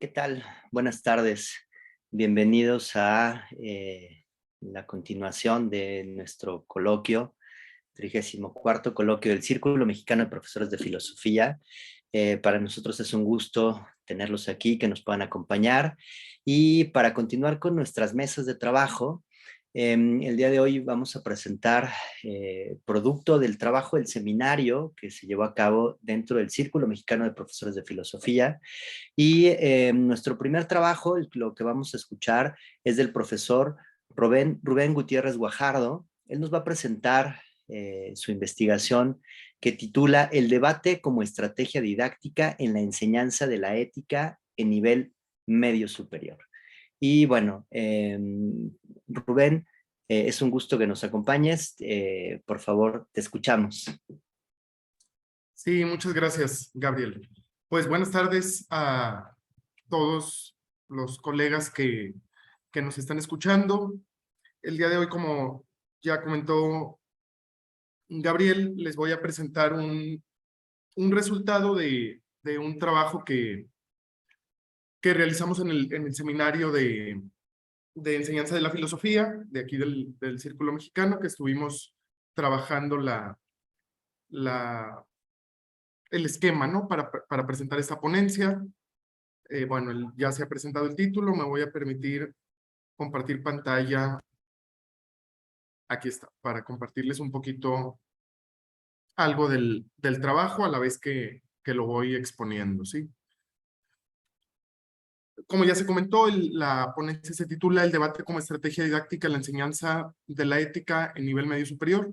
¿Qué tal? Buenas tardes. Bienvenidos a la continuación de nuestro coloquio, 34º coloquio del Círculo Mexicano de Profesores de Filosofía. Para nosotros es un gusto tenerlos aquí, que nos puedan acompañar. Y para continuar con nuestras mesas de trabajo, el día de hoy vamos a presentar producto del trabajo del seminario que se llevó a cabo dentro del Círculo Mexicano de Profesores de Filosofía. Y nuestro primer trabajo, lo que vamos a escuchar, es del profesor Rubén Gutiérrez Guajardo. Él nos va a presentar su investigación que titula El debate como estrategia didáctica en la enseñanza de la ética en nivel medio superior. Y bueno, Rubén, es un gusto que nos acompañes. Por favor, te escuchamos. Sí, muchas gracias, Gabriel. Pues buenas tardes a todos los colegas que nos están escuchando. El día de hoy, como ya comentó Gabriel, les voy a presentar un resultado de un trabajo que realizamos en el seminario de enseñanza de la filosofía, de aquí del Círculo Mexicano, que estuvimos trabajando el esquema, ¿no? Para presentar esta ponencia. Bueno, ya se ha presentado el título, me voy a permitir compartir pantalla. Aquí está, para compartirles un poquito algo del trabajo a la vez que lo voy exponiendo, ¿sí? Como ya se comentó, la ponencia se titula El debate como estrategia didáctica en la enseñanza de la ética en nivel medio superior.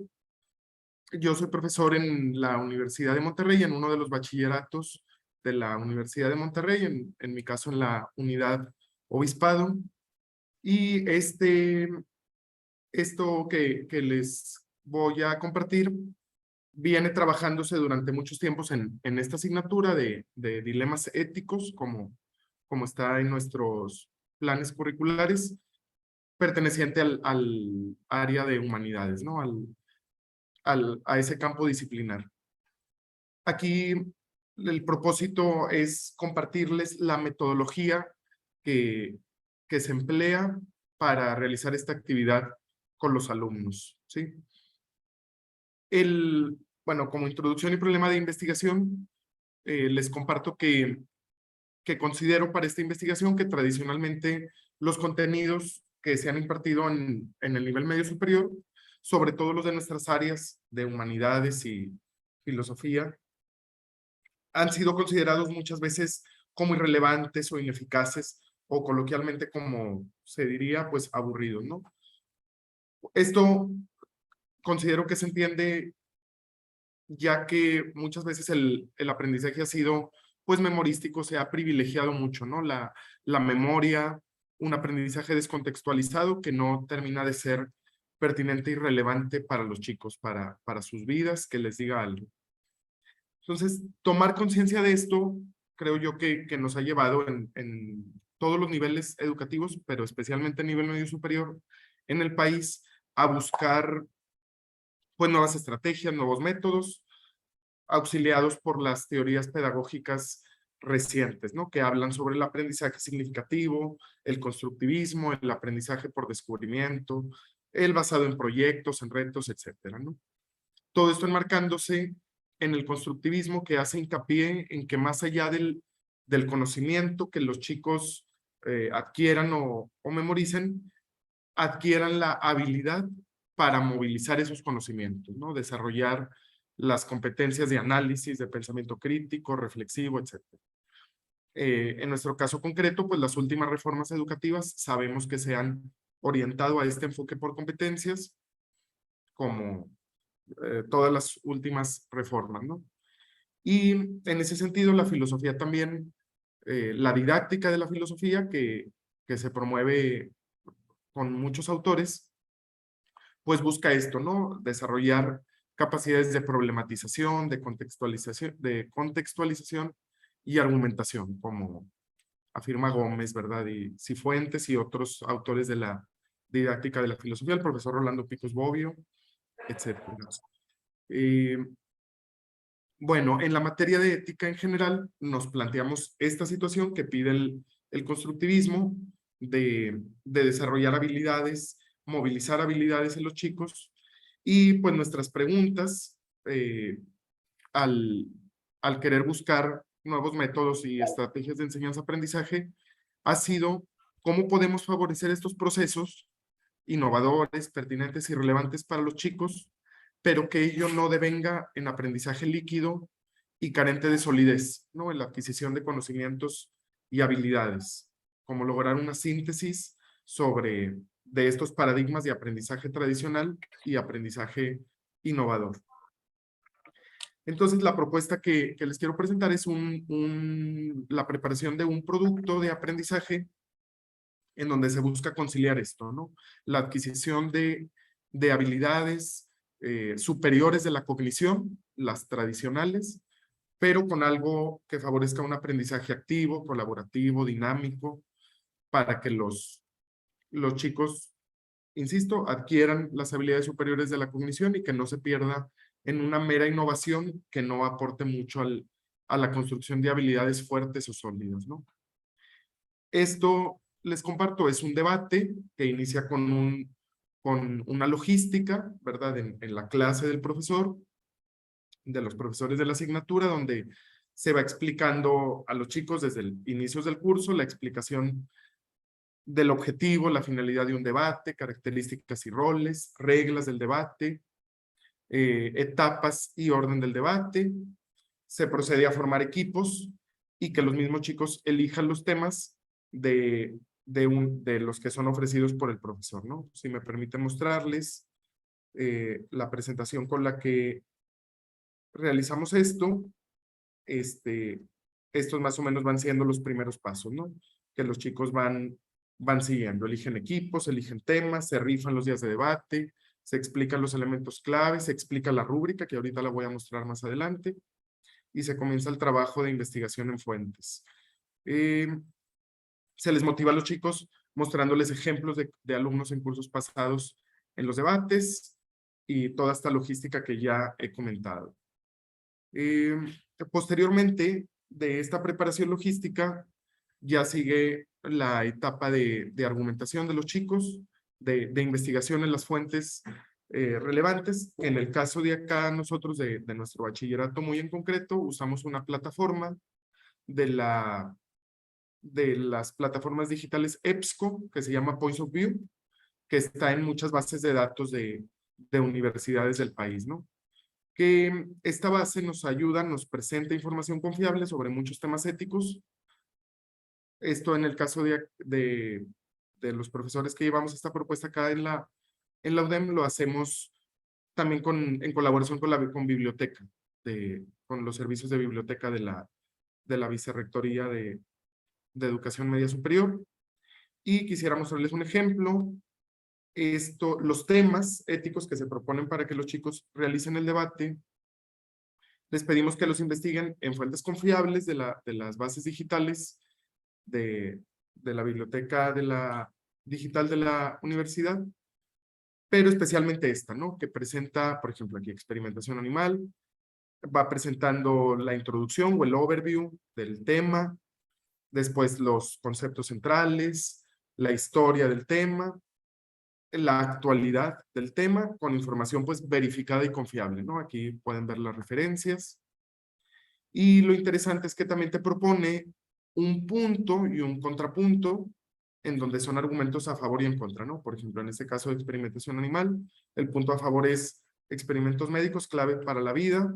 Yo soy profesor en la Universidad de Monterrey, en uno de los bachilleratos de la Universidad de Monterrey, en mi caso en la unidad Obispado. Y esto que les voy a compartir viene trabajándose durante muchos tiempos en esta asignatura de dilemas éticos, como está en nuestros planes curriculares, perteneciente al área de humanidades, ¿no? A ese campo disciplinar. Aquí el propósito es compartirles la metodología que, que se emplea para realizar esta actividad con los alumnos, ¿sí? Bueno, como introducción y problema de investigación, les comparto que considero para esta investigación que tradicionalmente los contenidos que se han impartido en el nivel medio superior, sobre todo los de nuestras áreas de humanidades y filosofía, han sido considerados muchas veces como irrelevantes o ineficaces, o coloquialmente como se diría, pues aburridos, ¿no? Esto considero que se entiende ya que muchas veces el aprendizaje ha sido pues memorístico, se ha privilegiado mucho, ¿no? La memoria, un aprendizaje descontextualizado que no termina de ser pertinente y relevante para los chicos, para sus vidas, que les diga algo. Entonces, tomar conciencia de esto, creo yo que nos ha llevado en todos los niveles educativos, pero especialmente a nivel medio superior en el país, a buscar pues nuevas estrategias, nuevos métodos, auxiliados por las teorías pedagógicas recientes, ¿no? Que hablan sobre el aprendizaje significativo, el constructivismo, el aprendizaje por descubrimiento, el basado en proyectos, en retos, etcétera, ¿no? Todo esto enmarcándose en el constructivismo, que hace hincapié en que más allá del conocimiento que los chicos adquieran o memoricen, adquieran la habilidad para movilizar esos conocimientos, ¿no? Desarrollar las competencias de análisis, de pensamiento crítico, reflexivo, etc. En nuestro caso concreto, pues las últimas reformas educativas sabemos que se han orientado a este enfoque por competencias, como todas las últimas reformas, ¿no? Y en ese sentido, la filosofía también, la didáctica de la filosofía que se promueve con muchos autores, pues busca esto, ¿no? Desarrollar capacidades de problematización, de contextualización y argumentación, como afirma Gómez, ¿verdad? Y Cifuentes y otros autores de la didáctica de la filosofía, el profesor Rolando Picos Bobbio, etcétera. Bueno, en la materia de ética en general, nos planteamos esta situación que pide el constructivismo, de desarrollar habilidades, movilizar habilidades en los chicos, y pues nuestras preguntas al, al querer buscar nuevos métodos y estrategias de enseñanza-aprendizaje ha sido cómo podemos favorecer estos procesos innovadores, pertinentes y relevantes para los chicos, pero que ello no devenga en aprendizaje líquido y carente de solidez, ¿no? En la adquisición de conocimientos y habilidades, como lograr una síntesis de estos paradigmas de aprendizaje tradicional y aprendizaje innovador. Entonces, la propuesta que les quiero presentar es la preparación de un producto de aprendizaje en donde se busca conciliar esto, ¿no? La adquisición de habilidades superiores de la cognición, las tradicionales, pero con algo que favorezca un aprendizaje activo, colaborativo, dinámico, para que los chicos, insisto, adquieran las habilidades superiores de la cognición y que no se pierda en una mera innovación que no aporte mucho a la construcción de habilidades fuertes o sólidas, ¿no? Esto, les comparto, es un debate que inicia con una logística, ¿verdad? En la clase del profesor, de los profesores de la asignatura, donde se va explicando a los chicos desde el inicio del curso la explicación del objetivo, la finalidad de un debate, características y roles, reglas del debate, etapas y orden del debate. Se procede a formar equipos y que los mismos chicos elijan los temas de los que son ofrecidos por el profesor, ¿no? Si me permite mostrarles la presentación con la que realizamos esto, estos más o menos van siendo los primeros pasos, ¿no? Que los chicos van siguiendo, eligen equipos, eligen temas, se rifan los días de debate, se explican los elementos claves, se explica la rúbrica, que ahorita la voy a mostrar más adelante, y se comienza el trabajo de investigación en fuentes. Se les motiva a los chicos mostrándoles ejemplos de alumnos en cursos pasados en los debates y toda esta logística que ya he comentado. Posteriormente de esta preparación logística ya sigue la etapa de argumentación de los chicos, de investigación en las fuentes relevantes. En el caso de acá nosotros de nuestro bachillerato muy en concreto usamos una plataforma de las plataformas digitales EBSCO que se llama Points of View, que está en muchas bases de datos de universidades del país, ¿no? Que esta base nos ayuda, nos presenta información confiable sobre muchos temas éticos. Esto en el caso de los profesores que llevamos esta propuesta acá en la UDEM, lo hacemos también en colaboración con biblioteca, con los servicios de biblioteca de la Vicerrectoría de Educación Media Superior. Y quisiera mostrarles un ejemplo. Los temas éticos que se proponen para que los chicos realicen el debate, les pedimos que los investiguen en fuentes confiables de las bases digitales de la biblioteca digital de la universidad, pero especialmente esta, ¿no? Que presenta, por ejemplo, aquí experimentación animal, va presentando la introducción o el overview del tema, después los conceptos centrales, la historia del tema, la actualidad del tema con información pues verificada y confiable, ¿no? Aquí pueden ver las referencias. Y lo interesante es que también te propone un punto y un contrapunto en donde son argumentos a favor y en contra, ¿no? Por ejemplo, en este caso de experimentación animal, el punto a favor es experimentos médicos clave para la vida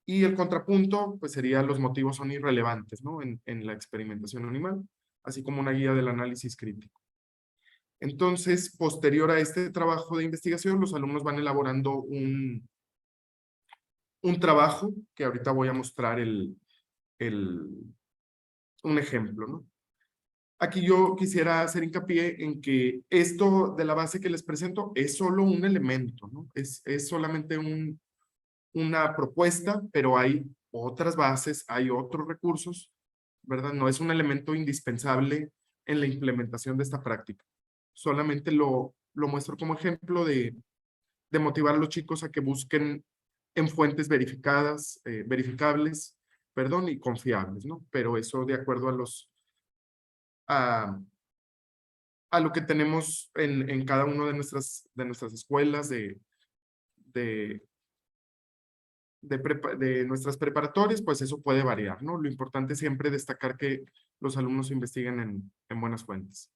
y el contrapunto pues sería los motivos son irrelevantes, ¿no? En la experimentación animal, así como una guía del análisis crítico. Entonces, posterior a este trabajo de investigación, los alumnos van elaborando un trabajo que ahorita voy a mostrar un ejemplo, ¿no? Aquí yo quisiera hacer hincapié en que esto de la base que les presento es solo un elemento, ¿no? Es solamente una propuesta, pero hay otras bases, hay otros recursos, ¿verdad? No es un elemento indispensable en la implementación de esta práctica. Solamente lo muestro como ejemplo de motivar a los chicos a que busquen en fuentes verificables, perdón, y confiables, ¿no? Pero eso de acuerdo a, a lo que tenemos en cada una de nuestras escuelas, de nuestras preparatorias, pues eso puede variar, ¿no? Lo importante es siempre destacar que los alumnos investiguen en buenas fuentes.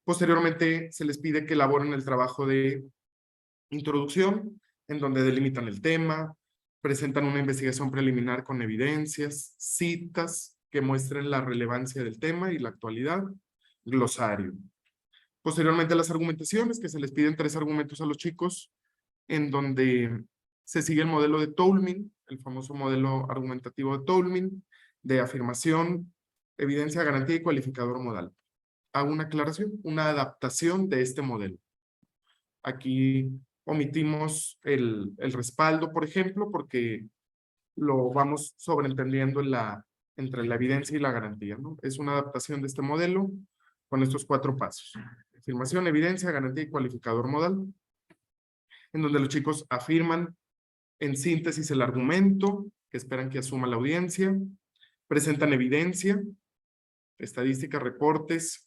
Posteriormente, se les pide que elaboren el trabajo de introducción, en donde delimitan el tema, presentan una investigación preliminar con evidencias, citas que muestren la relevancia del tema y la actualidad, glosario. Posteriormente, las argumentaciones, que se les piden 3 argumentos a los chicos, en donde se sigue el modelo de Toulmin, el famoso modelo argumentativo de Toulmin, de afirmación, evidencia, garantía y cualificador modal. Hago una aclaración, una adaptación de este modelo. Aquí omitimos el respaldo, por ejemplo, porque lo vamos sobreentendiendo entre la evidencia y la garantía, ¿no? Es una adaptación de este modelo con estos 4 pasos. Afirmación, evidencia, garantía y cualificador modal, en donde los chicos afirman en síntesis el argumento que esperan que asuma la audiencia, presentan evidencia, estadísticas, reportes,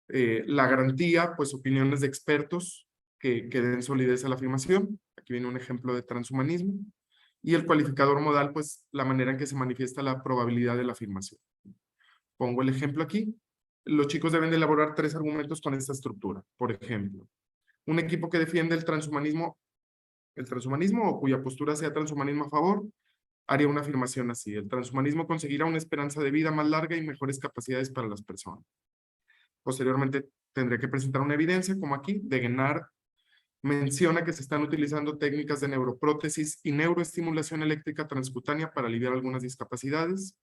la garantía, pues opiniones de expertos que den solidez a la afirmación. Aquí viene un ejemplo de transhumanismo. Y el cualificador modal, pues la manera en que se manifiesta la probabilidad de la afirmación. Pongo el ejemplo aquí. Los chicos deben de elaborar 3 argumentos con esta estructura. Por ejemplo, un equipo que defiende el transhumanismo o cuya postura sea transhumanismo a favor, haría una afirmación así: el transhumanismo conseguirá una esperanza de vida más larga y mejores capacidades para las personas. Posteriormente tendré que presentar una evidencia, como aquí. Degenar menciona que se están utilizando técnicas de neuroprótesis y neuroestimulación eléctrica transcutánea para aliviar algunas discapacidades.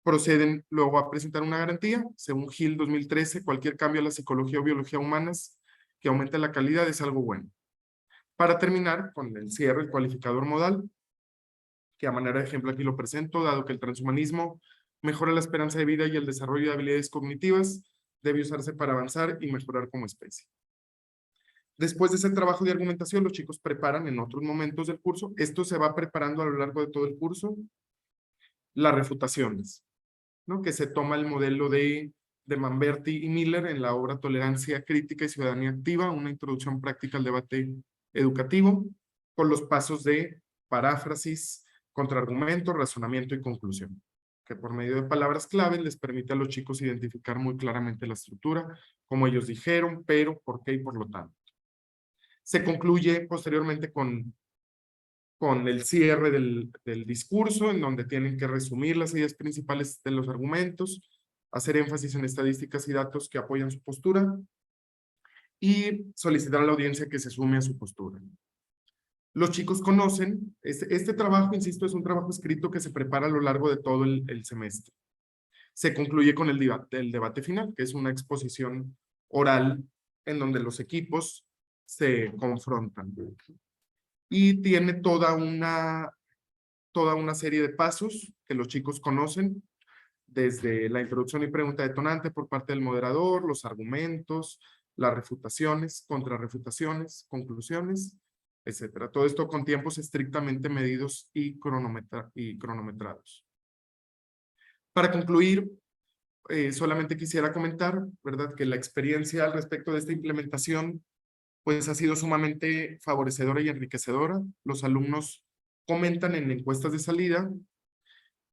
Proceden luego a presentar una garantía. Según Hill 2013, cualquier cambio a la psicología o biología humanas que aumente la calidad es algo bueno. Para terminar con el cierre, el cualificador modal, que a manera de ejemplo aquí lo presento: dado que el transhumanismo mejora la esperanza de vida y el desarrollo de habilidades cognitivas, debe usarse para avanzar y mejorar como especie. Después de ese trabajo de argumentación, los chicos preparan en otros momentos del curso, esto se va preparando a lo largo de todo el curso, las refutaciones, ¿no? Que se toma el modelo de Manberti y Miller en la obra Tolerancia Crítica y Ciudadanía Activa, una introducción práctica al debate educativo, con los pasos de paráfrasis, contraargumento, razonamiento y conclusión, que por medio de palabras claves les permite a los chicos identificar muy claramente la estructura, como ellos dijeron, pero, por qué y por lo tanto. Se concluye posteriormente con el cierre del discurso, en donde tienen que resumir las ideas principales de los argumentos, hacer énfasis en estadísticas y datos que apoyan su postura y solicitar a la audiencia que se sume a su postura. Los chicos conocen, este trabajo, insisto, es un trabajo escrito que se prepara a lo largo de todo el semestre. Se concluye con el debate final, que es una exposición oral en donde los equipos se confrontan. Y tiene toda una serie de pasos que los chicos conocen, desde la introducción y pregunta detonante por parte del moderador, los argumentos, las refutaciones, contrarrefutaciones, conclusiones, etcétera. Todo esto con tiempos estrictamente medidos y cronometrados. Para concluir, solamente quisiera comentar, ¿verdad?, que la experiencia al respecto de esta implementación pues ha sido sumamente favorecedora y enriquecedora. Los alumnos comentan en encuestas de salida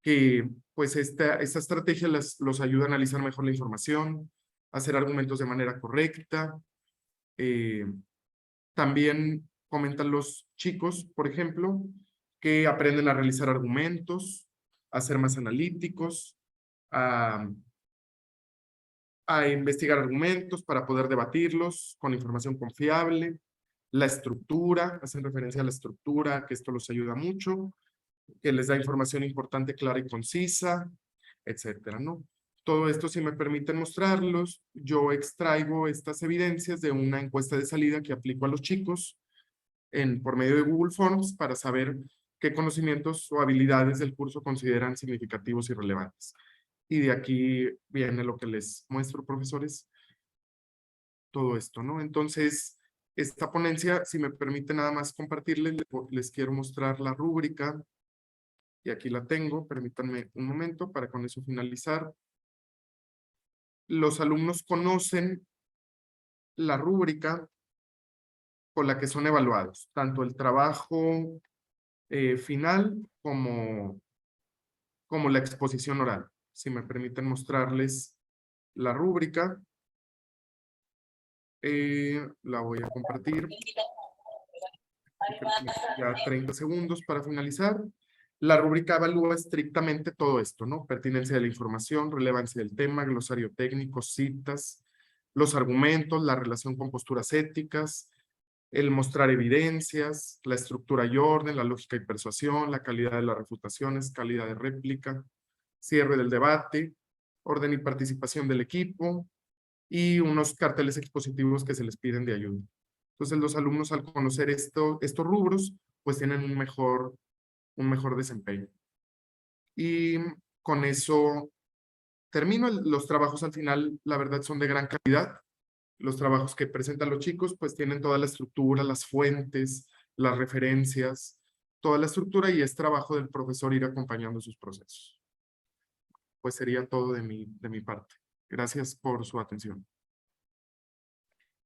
que pues esta estrategia los ayuda a analizar mejor la información, a hacer argumentos de manera correcta. También comentan los chicos, por ejemplo, que aprenden a realizar argumentos, a ser más analíticos, a investigar argumentos para poder debatirlos con información confiable. La estructura, hacen referencia a la estructura, que esto los ayuda mucho, que les da información importante, clara y concisa, etcétera, ¿no? Todo esto, si me permiten mostrarlos, yo extraigo estas evidencias de una encuesta de salida que aplico a los chicos por medio de Google Forms para saber qué conocimientos o habilidades del curso consideran significativos y relevantes. Y de aquí viene lo que les muestro, profesores, todo esto, ¿no? Entonces, esta ponencia, si me permite nada más compartirles, les quiero mostrar la rúbrica, y aquí la tengo. Permítanme un momento para con eso finalizar. los alumnos conocen la rúbrica con la que son evaluados, tanto el trabajo final como la exposición oral. Si me permiten mostrarles la rúbrica, la voy a compartir. Ya 30 segundos para finalizar. La rúbrica evalúa estrictamente todo esto, ¿no? Pertinencia de la información, relevancia del tema, glosario técnico, citas, los argumentos, la relación con posturas éticas, el mostrar evidencias, la estructura y orden, la lógica y persuasión, la calidad de las refutaciones, calidad de réplica, cierre del debate, orden y participación del equipo y unos carteles expositivos que se les piden de ayuda. Entonces los alumnos al conocer estos rubros, pues tienen un mejor desempeño. Y con eso termino. Los trabajos al final, la verdad, son de gran calidad. Los trabajos que presentan los chicos, pues tienen toda la estructura, las fuentes, las referencias, toda la estructura, y es trabajo del profesor ir acompañando sus procesos. Pues sería todo de mi parte. Gracias por su atención.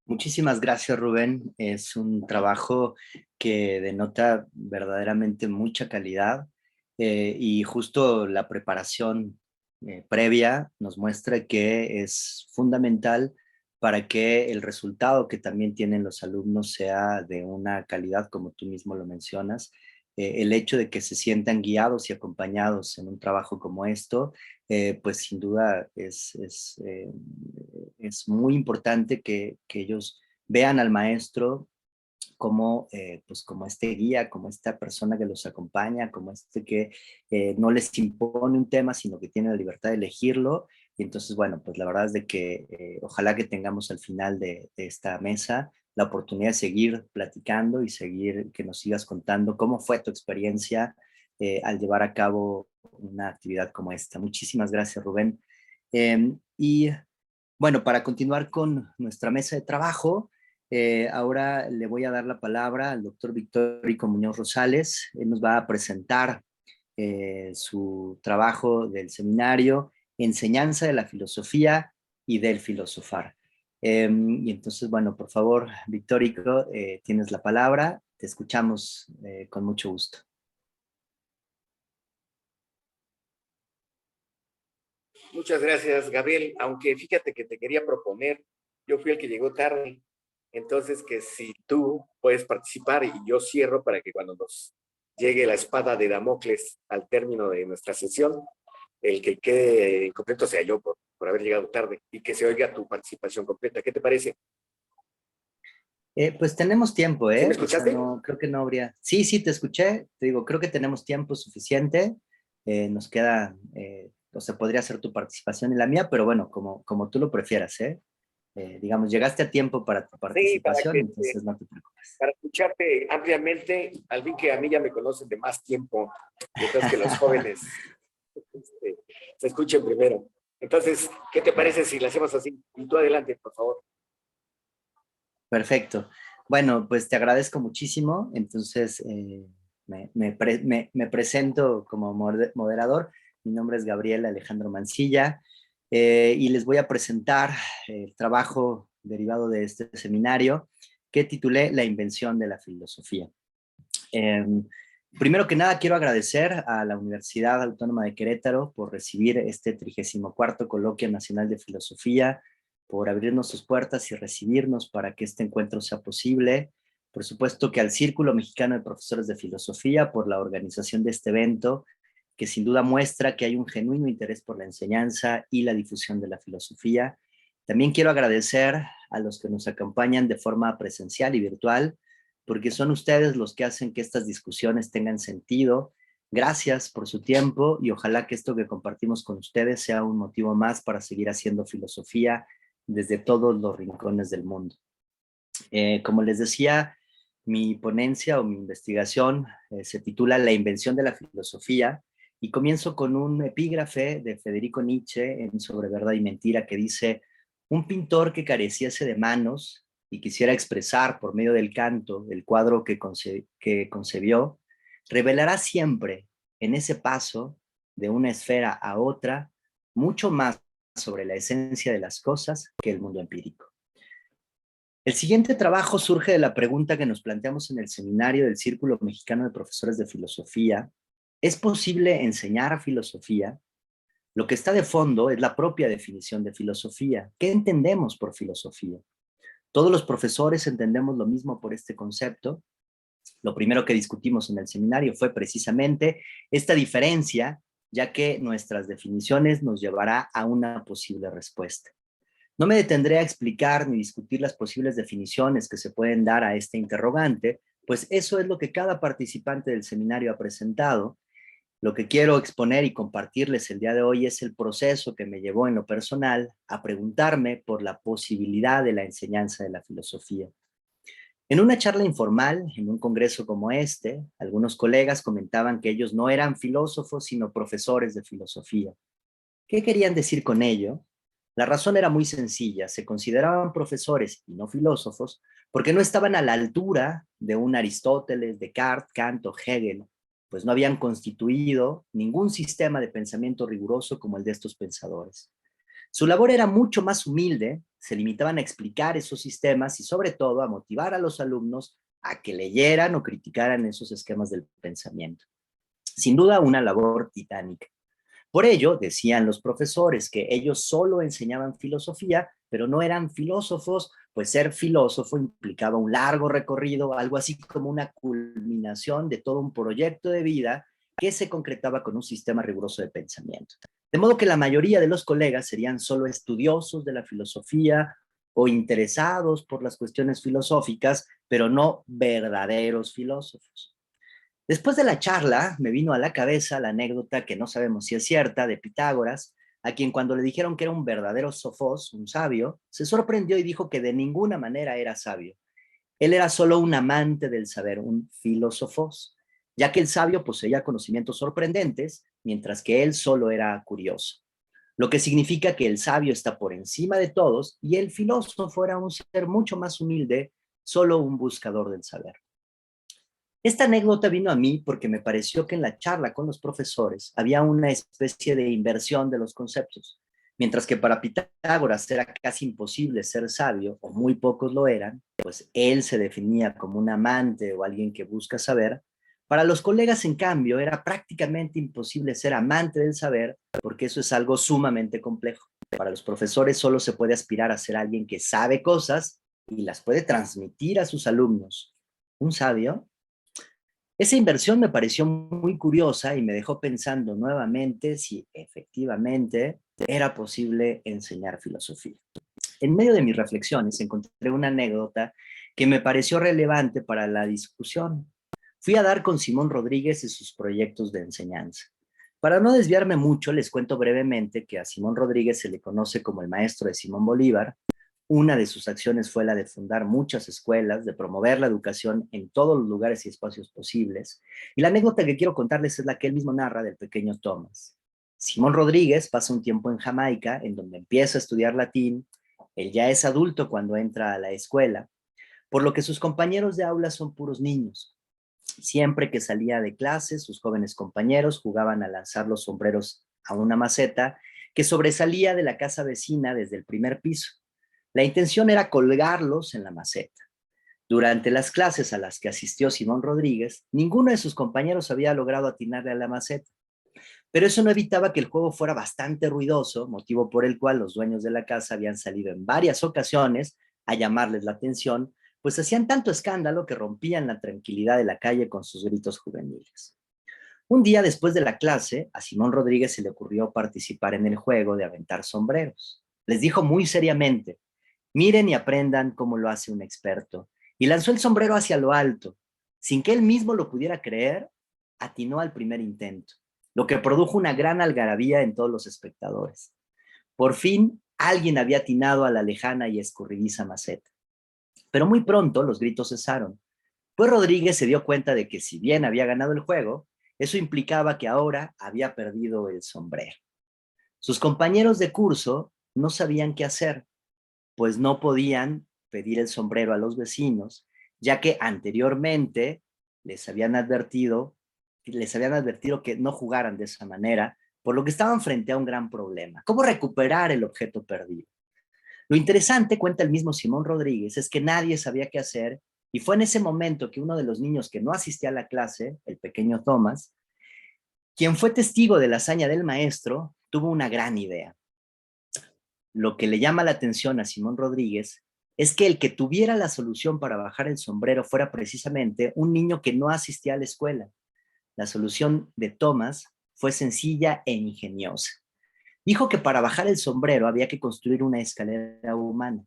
Muchísimas gracias, Rubén. Es un trabajo que denota verdaderamente mucha calidad y justo la preparación previa nos muestra que es fundamental para que el resultado que también tienen los alumnos sea de una calidad, como tú mismo lo mencionas. El hecho de que se sientan guiados y acompañados en un trabajo como esto, pues sin duda es muy importante que ellos vean al maestro como, pues como este guía, como esta persona que los acompaña, como este que no les impone un tema, sino que tiene la libertad de elegirlo. Y entonces, bueno, pues la verdad es de que ojalá que tengamos al final de esta mesa la oportunidad de seguir platicando y seguir, que nos sigas contando cómo fue tu experiencia al llevar a cabo una actividad como esta. Muchísimas gracias, Rubén. Y bueno, para continuar con nuestra mesa de trabajo, ahora le voy a dar la palabra al doctor Victorico Muñoz Rosales. Él nos va a presentar su trabajo del seminario Enseñanza de la Filosofía y del Filosofar. Y entonces, bueno, por favor, Victorico, tienes la palabra. Te escuchamos con mucho gusto. Muchas gracias, Gabriel. Aunque fíjate que te quería proponer, yo fui el que llegó tarde, entonces que si tú puedes participar y yo cierro para que cuando nos llegue la espada de Damocles al término de nuestra sesión, el que quede incompleto sea yo por haber llegado tarde y que se oiga tu participación completa. ¿Qué te parece? Pues tenemos tiempo, ¿Sí me ¿eh? O sea, escuchaste? no, creo que no habría... Sí, sí, te escuché. Te digo, creo que tenemos tiempo suficiente. Nos queda, o sea, podría ser tu participación y la mía, pero bueno, como tú lo prefieras, ¿eh? Digamos, llegaste a tiempo para tu Sí, participación, entonces no te preocupes. para escucharte ampliamente, al fin que a mí ya me conocen de más tiempo, mientras que los jóvenes se escuchen primero. Entonces, ¿qué te parece si lo hacemos así? Y tú adelante, por favor. Perfecto. Bueno, pues te agradezco muchísimo. Entonces, me presento como moderador. Mi nombre es Gabriel Alejandro Mancilla y les voy a presentar el trabajo derivado de este seminario que titulé La invención de la filosofía. Primero que nada, quiero agradecer a la Universidad Autónoma de Querétaro por recibir este 34º Coloquio Nacional de Filosofía, por abrirnos sus puertas y recibirnos para que este encuentro sea posible. Por supuesto que al Círculo Mexicano de Profesores de Filosofía por la organización de este evento, que sin duda muestra que hay un genuino interés por la enseñanza y la difusión de la filosofía. También quiero agradecer a los que nos acompañan de forma presencial y virtual, porque son ustedes los que hacen que estas discusiones tengan sentido. Gracias por su tiempo y ojalá que esto que compartimos con ustedes sea un motivo más para seguir haciendo filosofía desde todos los rincones del mundo. Como les decía, mi ponencia o mi investigación se titula La invención de la filosofía y comienzo con un epígrafe de Federico Nietzsche en Sobre verdad y mentira que dice: un pintor que careciese de manos y quisiera expresar por medio del canto el cuadro que concebió, revelará siempre en ese paso de una esfera a otra mucho más sobre la esencia de las cosas que el mundo empírico. El siguiente trabajo surge de la pregunta que nos planteamos en el seminario del Círculo Mexicano de Profesores de Filosofía. ¿Es posible enseñar filosofía? Lo que está de fondo es la propia definición de filosofía. ¿Qué entendemos por filosofía? ¿Todos los profesores entendemos lo mismo por este concepto? Lo primero que discutimos en el seminario fue precisamente esta diferencia, ya que nuestras definiciones nos llevará a una posible respuesta. No me detendré a explicar ni discutir las posibles definiciones que se pueden dar a este interrogante, pues eso es lo que cada participante del seminario ha presentado. Lo que quiero exponer y compartirles el día de hoy es el proceso que me llevó en lo personal a preguntarme por la posibilidad de la enseñanza de la filosofía. En una charla informal, en un congreso como este, algunos colegas comentaban que ellos no eran filósofos, sino profesores de filosofía. ¿Qué querían decir con ello? La razón era muy sencilla: se consideraban profesores y no filósofos porque no estaban a la altura de un Aristóteles, Descartes, Kant o Hegel, pues no habían constituido ningún sistema de pensamiento riguroso como el de estos pensadores. Su labor era mucho más humilde, se limitaban a explicar esos sistemas y sobre todo a motivar a los alumnos a que leyeran o criticaran esos esquemas del pensamiento. Sin duda, una labor titánica. Por ello, decían los profesores que ellos solo enseñaban filosofía, pero no eran filósofos, pues ser filósofo implicaba un largo recorrido, algo así como una culminación de todo un proyecto de vida que se concretaba con un sistema riguroso de pensamiento. De modo que la mayoría de los colegas serían solo estudiosos de la filosofía o interesados por las cuestiones filosóficas, pero no verdaderos filósofos. Después de la charla, me vino a la cabeza la anécdota, que no sabemos si es cierta, de Pitágoras, a quien cuando le dijeron que era un verdadero sofós, un sabio, se sorprendió y dijo que de ninguna manera era sabio. Él era solo un amante del saber, un filósofos, ya que el sabio poseía conocimientos sorprendentes, mientras que él solo era curioso. Lo que significa que el sabio está por encima de todos y el filósofo era un ser mucho más humilde, solo un buscador del saber. Esta anécdota vino a mí porque me pareció que en la charla con los profesores había una especie de inversión de los conceptos. Mientras que para Pitágoras era casi imposible ser sabio, o muy pocos lo eran, pues él se definía como un amante o alguien que busca saber, para los colegas, en cambio, era prácticamente imposible ser amante del saber, porque eso es algo sumamente complejo. Para los profesores solo se puede aspirar a ser alguien que sabe cosas y las puede transmitir a sus alumnos. ¿Un sabio? Esa inversión me pareció muy curiosa y me dejó pensando nuevamente si efectivamente era posible enseñar filosofía. En medio de mis reflexiones encontré una anécdota que me pareció relevante para la discusión. Fui a dar con Simón Rodríguez y sus proyectos de enseñanza. Para no desviarme mucho, les cuento brevemente que a Simón Rodríguez se le conoce como el maestro de Simón Bolívar. Una de sus acciones fue la de fundar muchas escuelas, de promover la educación en todos los lugares y espacios posibles. Y la anécdota que quiero contarles es la que él mismo narra del pequeño Thomas. Simón Rodríguez pasa un tiempo en Jamaica, en donde empieza a estudiar latín. Él ya es adulto cuando entra a la escuela, por lo que sus compañeros de aula son puros niños. Siempre que salía de clase, sus jóvenes compañeros jugaban a lanzar los sombreros a una maceta que sobresalía de la casa vecina desde el primer piso. La intención era colgarlos en la maceta. Durante las clases a las que asistió Simón Rodríguez, ninguno de sus compañeros había logrado atinarle a la maceta. Pero eso no evitaba que el juego fuera bastante ruidoso, motivo por el cual los dueños de la casa habían salido en varias ocasiones a llamarles la atención, pues hacían tanto escándalo que rompían la tranquilidad de la calle con sus gritos juveniles. Un día después de la clase, a Simón Rodríguez se le ocurrió participar en el juego de aventar sombreros. Les dijo muy seriamente: miren y aprendan cómo lo hace un experto. Y lanzó el sombrero hacia lo alto. Sin que él mismo lo pudiera creer, atinó al primer intento, lo que produjo una gran algarabía en todos los espectadores. Por fin, alguien había atinado a la lejana y escurridiza maceta. Pero muy pronto los gritos cesaron, pues Rodríguez se dio cuenta de que si bien había ganado el juego, eso implicaba que ahora había perdido el sombrero. Sus compañeros de curso no sabían qué hacer, pues no podían pedir el sombrero a los vecinos, ya que anteriormente les habían advertido que no jugaran de esa manera, por lo que estaban frente a un gran problema: ¿cómo recuperar el objeto perdido? Lo interesante, cuenta el mismo Simón Rodríguez, es que nadie sabía qué hacer, y fue en ese momento que uno de los niños que no asistía a la clase, el pequeño Thomas, quien fue testigo de la hazaña del maestro, tuvo una gran idea. Lo que le llama la atención a Simón Rodríguez es que el que tuviera la solución para bajar el sombrero fuera precisamente un niño que no asistía a la escuela. La solución de Thomas fue sencilla e ingeniosa. Dijo que para bajar el sombrero había que construir una escalera humana.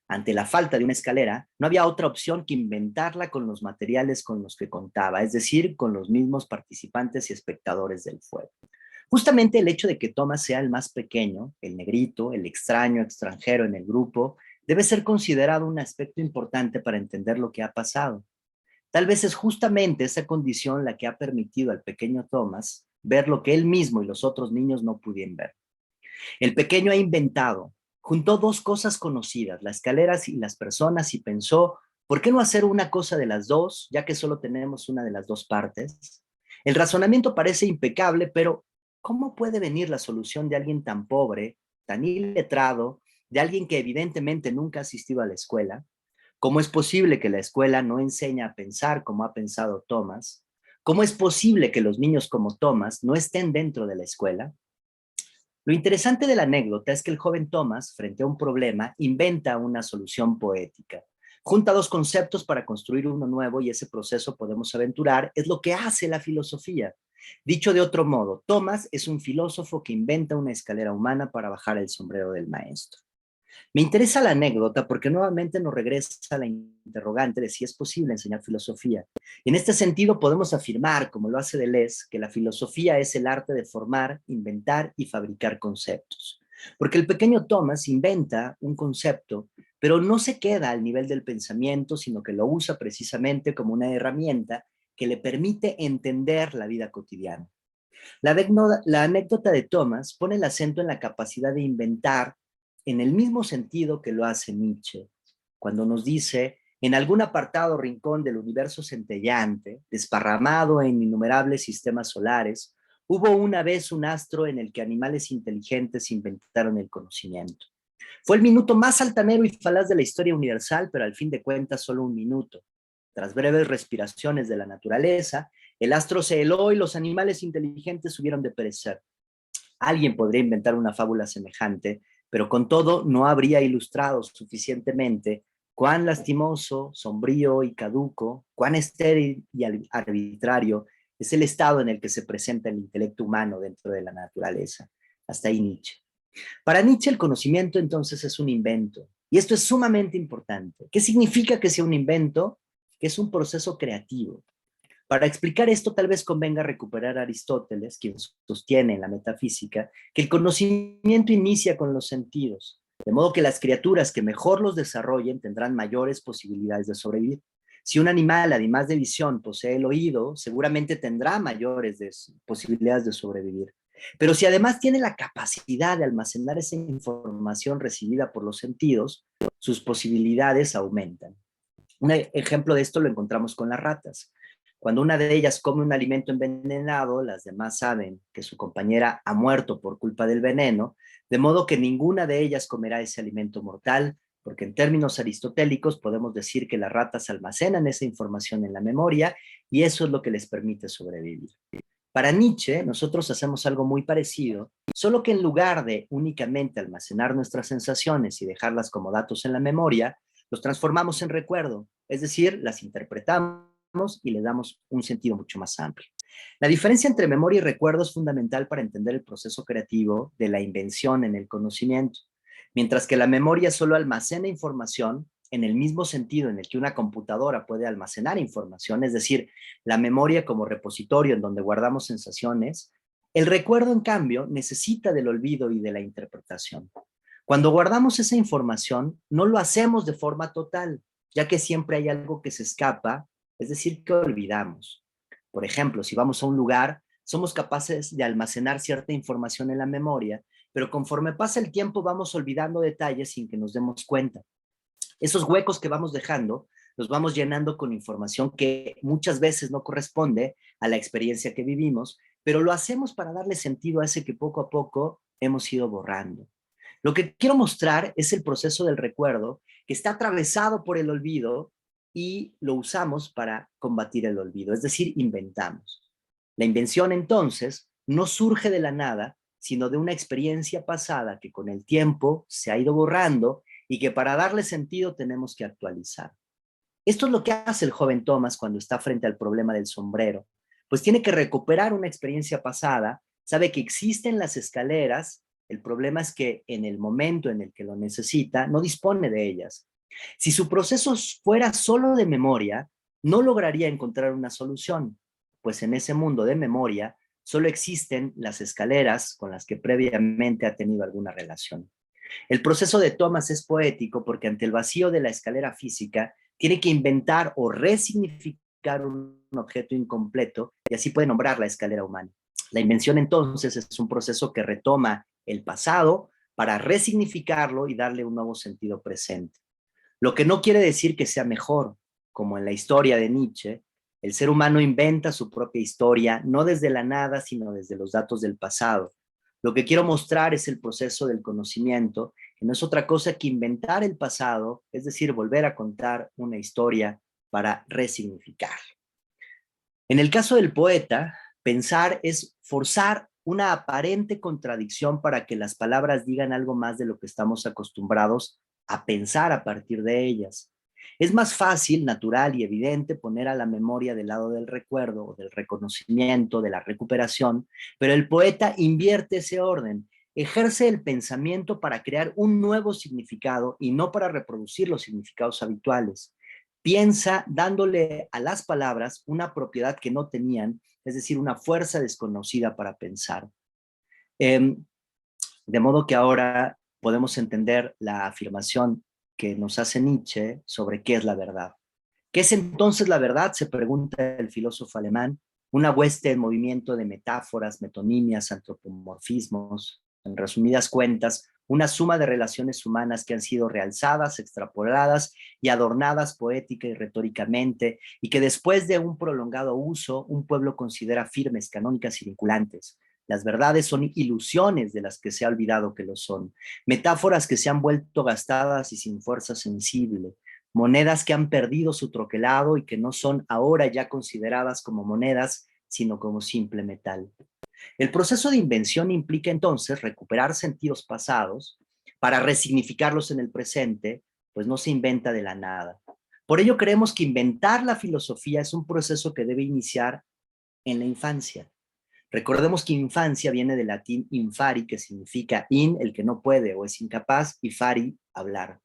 Ante la falta de una escalera, no había otra opción que inventarla con los materiales con los que contaba, es decir, con los mismos participantes y espectadores del fuego. Justamente el hecho de que Thomas sea el más pequeño, el negrito, el extraño, extranjero en el grupo, debe ser considerado un aspecto importante para entender lo que ha pasado. Tal vez es justamente esa condición la que ha permitido al pequeño Thomas ver lo que él mismo y los otros niños no pudieron ver. El pequeño ha inventado, juntó dos cosas conocidas, las escaleras y las personas, y pensó, ¿por qué no hacer una cosa de las dos, ya que solo tenemos una de las dos partes? El razonamiento parece impecable, pero ¿cómo puede venir la solución de alguien tan pobre, tan iletrado, de alguien que evidentemente nunca ha asistido a la escuela? ¿Cómo es posible que la escuela no enseña a pensar como ha pensado Thomas? ¿Cómo es posible que los niños como Thomas no estén dentro de la escuela? Lo interesante de la anécdota es que el joven Thomas, frente a un problema, inventa una solución poética. Junta dos conceptos para construir uno nuevo, y ese proceso, podemos aventurar, es lo que hace la filosofía. Dicho de otro modo, Thomas es un filósofo que inventa una escalera humana para bajar el sombrero del maestro. Me interesa la anécdota porque nuevamente nos regresa a la interrogante de si es posible enseñar filosofía. Y en este sentido podemos afirmar, como lo hace Deleuze, que la filosofía es el arte de formar, inventar y fabricar conceptos. Porque el pequeño Thomas inventa un concepto, pero no se queda al nivel del pensamiento, sino que lo usa precisamente como una herramienta que le permite entender la vida cotidiana. La anécdota de Thomas pone el acento en la capacidad de inventar en el mismo sentido que lo hace Nietzsche, cuando nos dice: en algún apartado rincón del universo centelleante, desparramado en innumerables sistemas solares, hubo una vez un astro en el que animales inteligentes inventaron el conocimiento. Fue el minuto más altanero y falaz de la historia universal, pero al fin de cuentas solo un minuto. Tras breves respiraciones de la naturaleza, el astro se heló y los animales inteligentes hubieron de perecer. Alguien podría inventar una fábula semejante, pero con todo no habría ilustrado suficientemente cuán lastimoso, sombrío y caduco, cuán estéril y arbitrario es el estado en el que se presenta el intelecto humano dentro de la naturaleza. Hasta ahí Nietzsche. Para Nietzsche el conocimiento entonces es un invento, y esto es sumamente importante. ¿Qué significa que sea un invento? Que es un proceso creativo. Para explicar esto, tal vez convenga recuperar a Aristóteles, quien sostiene en la metafísica que el conocimiento inicia con los sentidos, de modo que las criaturas que mejor los desarrollen tendrán mayores posibilidades de sobrevivir. Si un animal, además de visión, posee el oído, seguramente tendrá mayores posibilidades de sobrevivir. Pero si además tiene la capacidad de almacenar esa información recibida por los sentidos, sus posibilidades aumentan. Un ejemplo de esto lo encontramos con las ratas. Cuando una de ellas come un alimento envenenado, las demás saben que su compañera ha muerto por culpa del veneno, de modo que ninguna de ellas comerá ese alimento mortal, porque en términos aristotélicos podemos decir que las ratas almacenan esa información en la memoria y eso es lo que les permite sobrevivir. Para Nietzsche, nosotros hacemos algo muy parecido, solo que en lugar de únicamente almacenar nuestras sensaciones y dejarlas como datos en la memoria, los transformamos en recuerdo, es decir, las interpretamos y le damos un sentido mucho más amplio. La diferencia entre memoria y recuerdo es fundamental para entender el proceso creativo de la invención en el conocimiento. Mientras que la memoria solo almacena información, en el mismo sentido en el que una computadora puede almacenar información, es decir, la memoria como repositorio en donde guardamos sensaciones, el recuerdo, en cambio, necesita del olvido y de la interpretación. Cuando guardamos esa información, no lo hacemos de forma total, ya que siempre hay algo que se escapa, es decir, que olvidamos. Por ejemplo, si vamos a un lugar, somos capaces de almacenar cierta información en la memoria, pero conforme pasa el tiempo vamos olvidando detalles sin que nos demos cuenta. Esos huecos que vamos dejando los vamos llenando con información que muchas veces no corresponde a la experiencia que vivimos, pero lo hacemos para darle sentido a ese que poco a poco hemos ido borrando. Lo que quiero mostrar es el proceso del recuerdo que está atravesado por el olvido y lo usamos para combatir el olvido, es decir, inventamos. La invención entonces no surge de la nada, sino de una experiencia pasada que con el tiempo se ha ido borrando y que para darle sentido tenemos que actualizar. Esto es lo que hace el joven Thomas cuando está frente al problema del sombrero, pues tiene que recuperar una experiencia pasada, sabe que existen las escaleras, el problema es que en el momento en el que lo necesita, no dispone de ellas. Si su proceso fuera solo de memoria, no lograría encontrar una solución, pues en ese mundo de memoria solo existen las escaleras con las que previamente ha tenido alguna relación. El proceso de Thomas es poético porque ante el vacío de la escalera física tiene que inventar o resignificar un objeto incompleto y así puede nombrar la escalera humana. La invención entonces es un proceso que retoma el pasado para resignificarlo y darle un nuevo sentido presente. Lo que no quiere decir que sea mejor, como en la historia de Nietzsche, el ser humano inventa su propia historia, no desde la nada, sino desde los datos del pasado. Lo que quiero mostrar es el proceso del conocimiento, que no es otra cosa que inventar el pasado, es decir, volver a contar una historia para resignificar. En el caso del poeta, pensar es forzar una aparente contradicción para que las palabras digan algo más de lo que estamos acostumbrados a pensar a partir de ellas. Es más fácil, natural y evidente poner a la memoria del lado del recuerdo o del reconocimiento, de la recuperación, pero el poeta invierte ese orden, ejerce el pensamiento para crear un nuevo significado y no para reproducir los significados habituales. Piensa dándole a las palabras una propiedad que no tenían, es decir, una fuerza desconocida para pensar. De modo que ahora podemos entender la afirmación que nos hace Nietzsche sobre qué es la verdad. ¿Qué es entonces la verdad? Se pregunta el filósofo alemán. Una hueste en movimiento de metáforas, metonimias, antropomorfismos, en resumidas cuentas, una suma de relaciones humanas que han sido realzadas, extrapoladas y adornadas poética y retóricamente, y que después de un prolongado uso, un pueblo considera firmes, canónicas y vinculantes. Las verdades son ilusiones de las que se ha olvidado que lo son, metáforas que se han vuelto gastadas y sin fuerza sensible, monedas que han perdido su troquelado y que no son ahora ya consideradas como monedas, sino como simple metal. El proceso de invención implica entonces recuperar sentidos pasados para resignificarlos en el presente, pues no se inventa de la nada. Por ello creemos que inventar la filosofía es un proceso que debe iniciar en la infancia. Recordemos que infancia viene del latín infari, que significa in, el que no puede o es incapaz, y fari, hablar.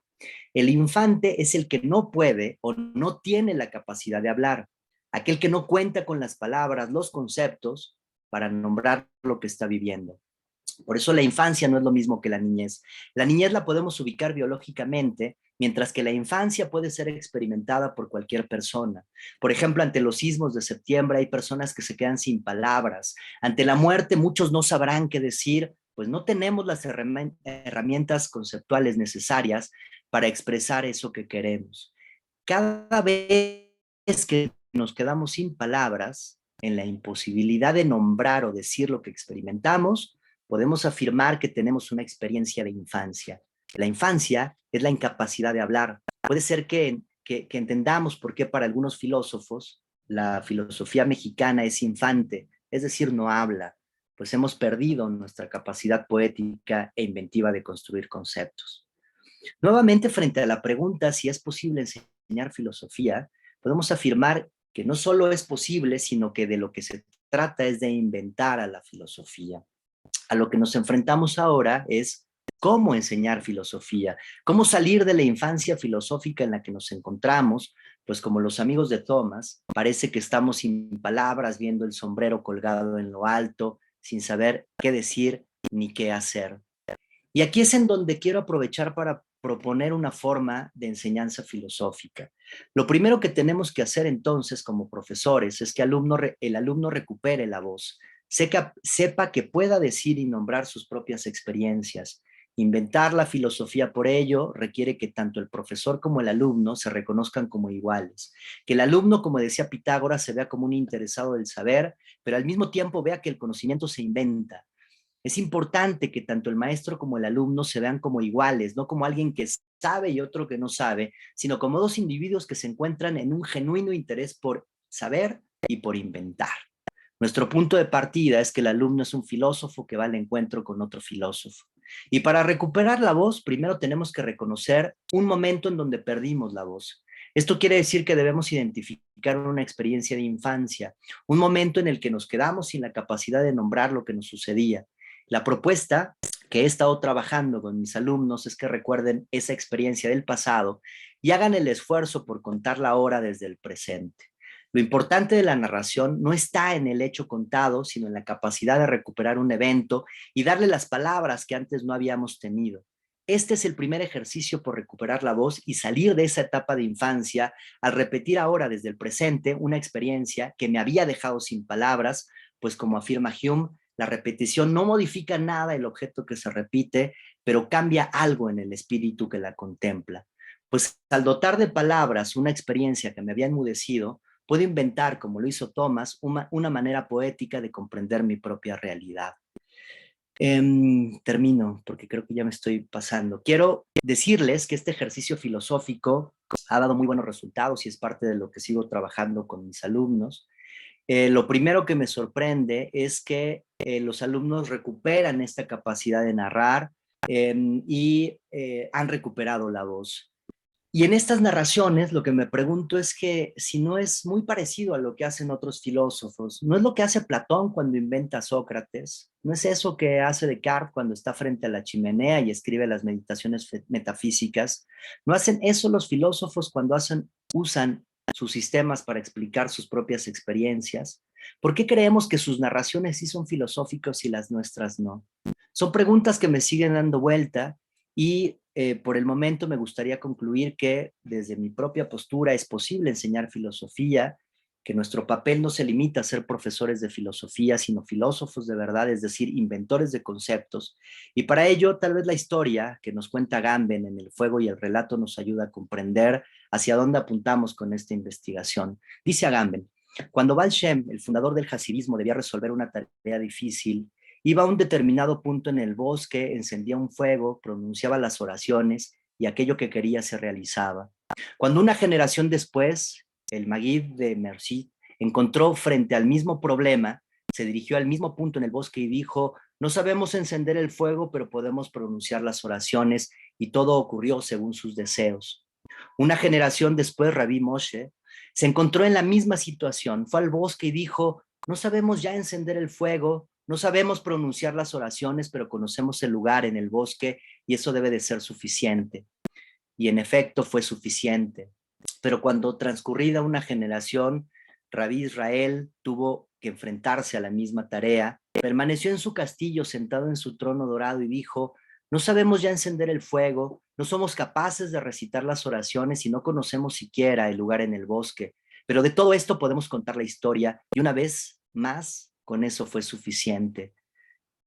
El infante es el que no puede o no tiene la capacidad de hablar, aquel que no cuenta con las palabras, los conceptos, para nombrar lo que está viviendo. Por eso la infancia no es lo mismo que la niñez. La niñez la podemos ubicar biológicamente, mientras que la infancia puede ser experimentada por cualquier persona. Por ejemplo, ante los sismos de septiembre hay personas que se quedan sin palabras. Ante la muerte muchos no sabrán qué decir, pues no tenemos las herramientas conceptuales necesarias para expresar eso que queremos. Cada vez que nos quedamos sin palabras, en la imposibilidad de nombrar o decir lo que experimentamos, podemos afirmar que tenemos una experiencia de infancia. La infancia es la incapacidad de hablar. Puede ser que entendamos por qué para algunos filósofos la filosofía mexicana es infante, es decir, no habla, pues hemos perdido nuestra capacidad poética e inventiva de construir conceptos. Nuevamente, frente a la pregunta si es posible enseñar filosofía, podemos afirmar que no solo es posible, sino que de lo que se trata es de inventar a la filosofía. A lo que nos enfrentamos ahora es cómo enseñar filosofía, cómo salir de la infancia filosófica en la que nos encontramos, pues como los amigos de Thomas, parece que estamos sin palabras viendo el sombrero colgado en lo alto, sin saber qué decir ni qué hacer. Y aquí es en donde quiero aprovechar para proponer una forma de enseñanza filosófica. Lo primero que tenemos que hacer entonces como profesores es que el alumno recupere la voz, sepa que pueda decir y nombrar sus propias experiencias, Inventar la filosofía por ello requiere que tanto el profesor como el alumno se reconozcan como iguales, que el alumno, como decía Pitágoras, se vea como un interesado del saber, pero al mismo tiempo vea que el conocimiento se inventa. Es importante que tanto el maestro como el alumno se vean como iguales, no como alguien que sabe y otro que no sabe, sino como dos individuos que se encuentran en un genuino interés por saber y por inventar. Nuestro punto de partida es que el alumno es un filósofo que va al encuentro con otro filósofo. Y para recuperar la voz, primero tenemos que reconocer un momento en donde perdimos la voz. Esto quiere decir que debemos identificar una experiencia de infancia, un momento en el que nos quedamos sin la capacidad de nombrar lo que nos sucedía. La propuesta que he estado trabajando con mis alumnos es que recuerden esa experiencia del pasado y hagan el esfuerzo por contarla ahora desde el presente. Lo importante de la narración no está en el hecho contado, sino en la capacidad de recuperar un evento y darle las palabras que antes no habíamos tenido. Este es el primer ejercicio por recuperar la voz y salir de esa etapa de infancia al repetir ahora desde el presente una experiencia que me había dejado sin palabras, pues como afirma Hume, la repetición no modifica nada el objeto que se repite, pero cambia algo en el espíritu que la contempla. Pues al dotar de palabras una experiencia que me había enmudecido, puedo inventar, como lo hizo Thomas, una manera poética de comprender mi propia realidad. Termino, porque creo que ya me estoy pasando. Quiero decirles que este ejercicio filosófico ha dado muy buenos resultados y es parte de lo que sigo trabajando con mis alumnos. Lo primero que me sorprende es que los alumnos recuperan esta capacidad de narrar y han recuperado la voz. Y en estas narraciones lo que me pregunto es que si no es muy parecido a lo que hacen otros filósofos, no es lo que hace Platón cuando inventa a Sócrates, no es eso que hace Descartes cuando está frente a la chimenea y escribe las meditaciones metafísicas, no hacen eso los filósofos cuando usan sus sistemas para explicar sus propias experiencias. ¿Por qué creemos que sus narraciones sí son filosóficas y las nuestras no? Son preguntas que me siguen dando vuelta y por el momento me gustaría concluir que desde mi propia postura es posible enseñar filosofía, que nuestro papel no se limita a ser profesores de filosofía, sino filósofos de verdad, es decir, inventores de conceptos. Y para ello, tal vez la historia que nos cuenta Agamben en El fuego y el relato nos ayuda a comprender hacia dónde apuntamos con esta investigación. Dice Agamben, cuando Baal Shem, el fundador del hasidismo, debía resolver una tarea difícil, iba a un determinado punto en el bosque, encendía un fuego, pronunciaba las oraciones y aquello que quería se realizaba. Cuando una generación después, el Maguid de Mercy encontró frente al mismo problema, se dirigió al mismo punto en el bosque y dijo, no sabemos encender el fuego, pero podemos pronunciar las oraciones y todo ocurrió según sus deseos. Una generación después, Rabbi Moshe, se encontró en la misma situación, fue al bosque y dijo, no sabemos ya encender el fuego, no sabemos pronunciar las oraciones, pero conocemos el lugar en el bosque y eso debe de ser suficiente. Y en efecto fue suficiente. Pero cuando transcurrida una generación, Rabí Israel tuvo que enfrentarse a la misma tarea, permaneció en su castillo sentado en su trono dorado y dijo, no sabemos ya encender el fuego, no somos capaces de recitar las oraciones y no conocemos siquiera el lugar en el bosque, pero de todo esto podemos contar la historia y una vez más, con eso fue suficiente.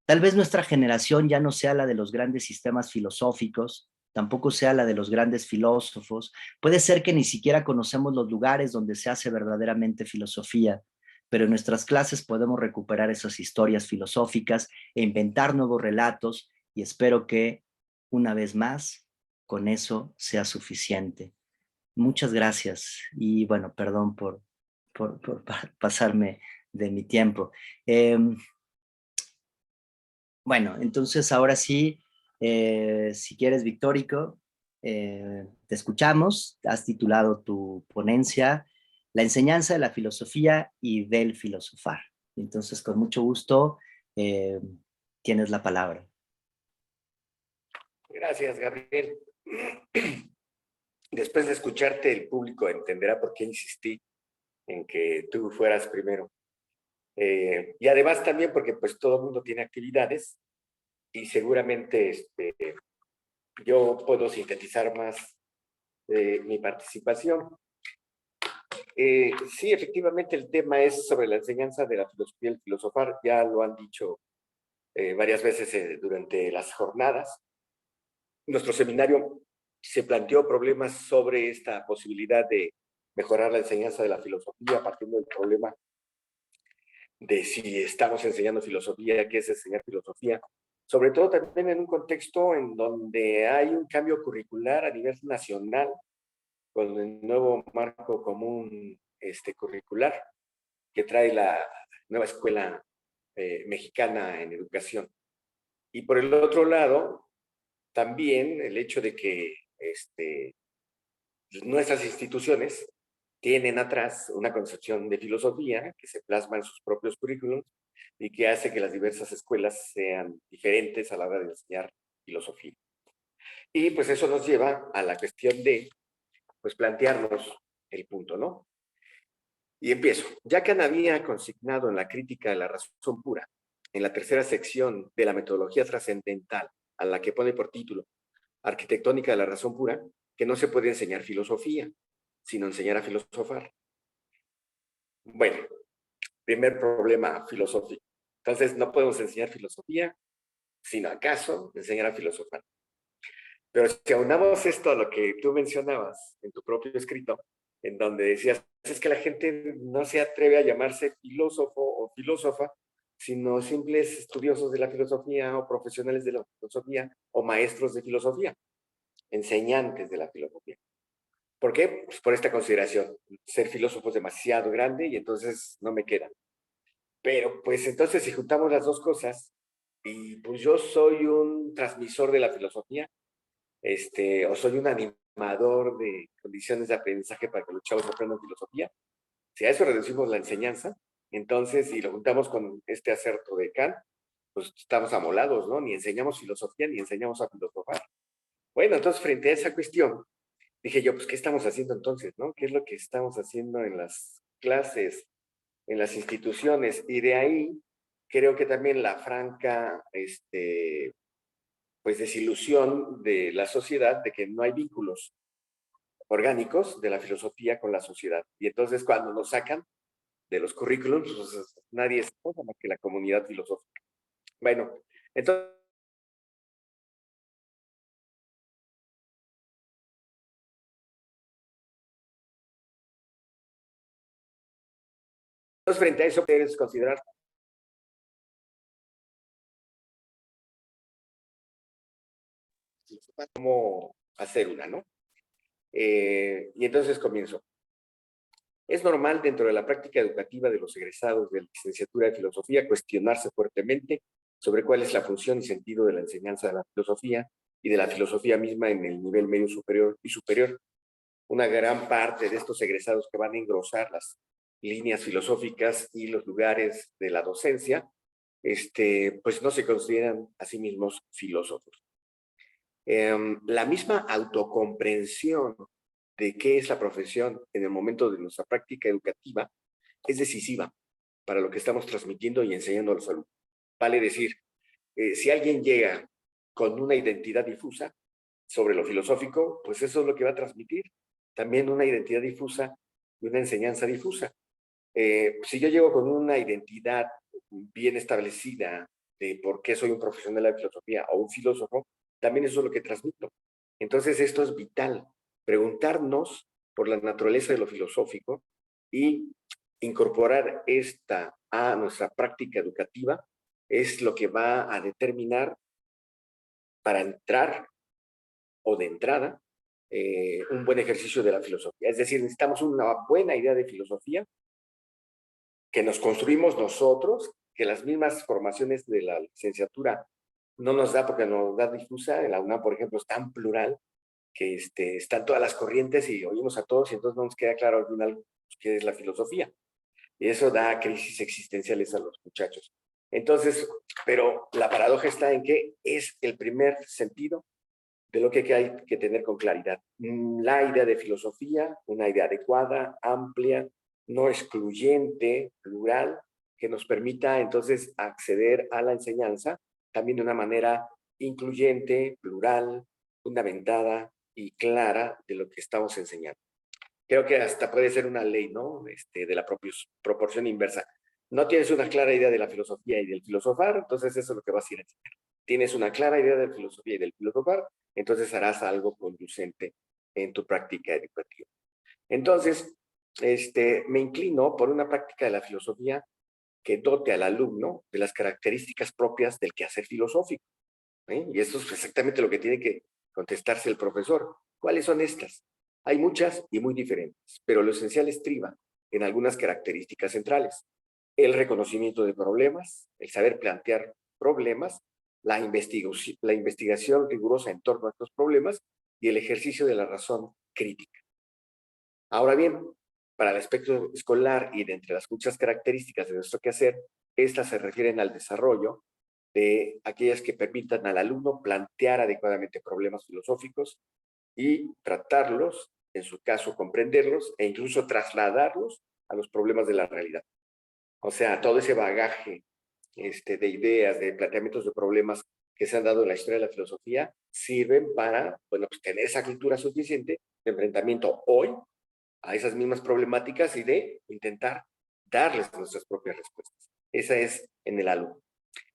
Tal vez nuestra generación ya no sea la de los grandes sistemas filosóficos, tampoco sea la de los grandes filósofos. Puede ser que ni siquiera conocemos los lugares donde se hace verdaderamente filosofía, pero en nuestras clases podemos recuperar esas historias filosóficas e inventar nuevos relatos y espero que, una vez más, con eso sea suficiente. Muchas gracias y bueno, perdón por pasarme de mi tiempo. Bueno, entonces ahora sí, si quieres, Victórico, te escuchamos. Has titulado tu ponencia La enseñanza de la filosofía y del filosofar. Entonces, con mucho gusto, eh, tienes la palabra. Gracias, Gabriel. Después de escucharte, el público entenderá por qué insistí en que tú fueras primero. Y además también porque pues todo el mundo tiene actividades y seguramente yo puedo sintetizar más mi participación. Sí, efectivamente el tema es sobre la enseñanza de la filosofía y el filosofar, ya lo han dicho varias veces durante las jornadas. nuestro seminario se planteó problemas sobre esta posibilidad de mejorar la enseñanza de la filosofía, partiendo del problema de si estamos enseñando filosofía, qué es enseñar filosofía, sobre todo también en un contexto en donde hay un cambio curricular a nivel nacional, con el nuevo marco común curricular que trae la nueva escuela mexicana en educación. Y por el otro lado, también el hecho de que nuestras instituciones tienen atrás una concepción de filosofía que se plasma en sus propios currículums y que hace que las diversas escuelas sean diferentes a la hora de enseñar filosofía. Y pues eso nos lleva a la cuestión de pues plantearnos el punto, ¿no? Y empiezo. Ya Kant había consignado en la crítica de la razón pura, en la tercera sección de la metodología trascendental, a la que pone por título Arquitectónica de la razón pura, que no se puede enseñar filosofía, sino enseñar a filosofar. Bueno, primer problema filosófico. Entonces, no podemos enseñar filosofía, sino acaso enseñar a filosofar. Pero si aunamos esto a lo que tú mencionabas en tu propio escrito, en donde decías, es que la gente no se atreve a llamarse filósofo o filósofa, sino simples estudiosos de la filosofía o profesionales de la filosofía o maestros de filosofía, enseñantes de la filosofía. ¿Por qué? Pues por esta consideración. Ser filósofo es demasiado grande y entonces no me queda. Pero pues entonces si juntamos las dos cosas, y pues yo soy un transmisor de la filosofía, o soy un animador de condiciones de aprendizaje para que los chavos aprendan filosofía, si a eso reducimos la enseñanza, entonces si lo juntamos con este acerto de Kant, pues estamos amolados, ¿no? Ni enseñamos filosofía ni enseñamos a filosofar. Bueno, entonces frente a esa cuestión, dije yo, pues, ¿qué estamos haciendo entonces, no? ¿Qué es lo que estamos haciendo en las clases, en las instituciones? Y de ahí creo que también la franca, pues, desilusión de la sociedad de que no hay vínculos orgánicos de la filosofía con la sociedad. Y entonces cuando nos sacan de los currículums, pues, nadie es cosa más que la comunidad filosófica. Bueno, entonces frente a eso, debes considerar cómo hacer una, ¿no? Y entonces comienzo. Es normal dentro de la práctica educativa de los egresados de la licenciatura de filosofía cuestionarse fuertemente sobre cuál es la función y sentido de la enseñanza de la filosofía y de la filosofía misma en el nivel medio superior y superior. Una gran parte de estos egresados que van a engrosar las líneas filosóficas y los lugares de la docencia, pues no se consideran a sí mismos filósofos. La misma autocomprensión de qué es la profesión en el momento de nuestra práctica educativa es decisiva para lo que estamos transmitiendo y enseñando a los alumnos. Vale decir, si alguien llega con una identidad difusa sobre lo filosófico, pues eso es lo que va a transmitir. También una identidad difusa y una enseñanza difusa. Si yo llego con una identidad bien establecida de por qué soy un profesional de la filosofía o un filósofo, también eso es lo que transmito. Entonces esto es vital, preguntarnos por la naturaleza de lo filosófico y incorporar esta a nuestra práctica educativa es lo que va a determinar para entrar o de entrada un buen ejercicio de la filosofía. Es decir, necesitamos una buena idea de filosofía que nos construimos nosotros, que las mismas formaciones de la licenciatura no nos da porque nos da difusa. En la UNAM, por ejemplo, es tan plural que están todas las corrientes y oímos a todos y entonces no nos queda claro al final qué es la filosofía. Y eso da crisis existenciales a los muchachos. Entonces, pero la paradoja está en que es el primer sentido de lo que hay que tener con claridad. La idea de filosofía, una idea adecuada, amplia, no excluyente, plural, que nos permita entonces acceder a la enseñanza también de una manera incluyente, plural, fundamentada y clara de lo que estamos enseñando. Creo que hasta puede ser una ley, ¿no? De la proporción inversa. No tienes una clara idea de la filosofía y del filosofar, entonces eso es lo que vas a ir a enseñar. tienes una clara idea de la filosofía y del filosofar, entonces harás algo conducente en tu práctica educativa. Entonces, me inclino por una práctica de la filosofía que dote al alumno de las características propias del quehacer filosófico. Y eso es exactamente lo que tiene que contestarse el profesor. ¿Cuáles son estas? Hay muchas y muy diferentes, pero lo esencial estriba en algunas características centrales. El reconocimiento de problemas, el saber plantear problemas, la investigación rigurosa en torno a estos problemas y el ejercicio de la razón crítica. Ahora bien, para el aspecto escolar y de entre las muchas características de nuestro quehacer, estas se refieren al desarrollo de aquellas que permitan al alumno plantear adecuadamente problemas filosóficos y tratarlos, en su caso comprenderlos e incluso trasladarlos a los problemas de la realidad. O sea, todo ese bagaje de ideas, de planteamientos de problemas que se han dado en la historia de la filosofía, sirven para, bueno, pues tener esa cultura suficiente de enfrentamiento hoy a esas mismas problemáticas y de intentar darles nuestras propias respuestas. Esa es en el alumno.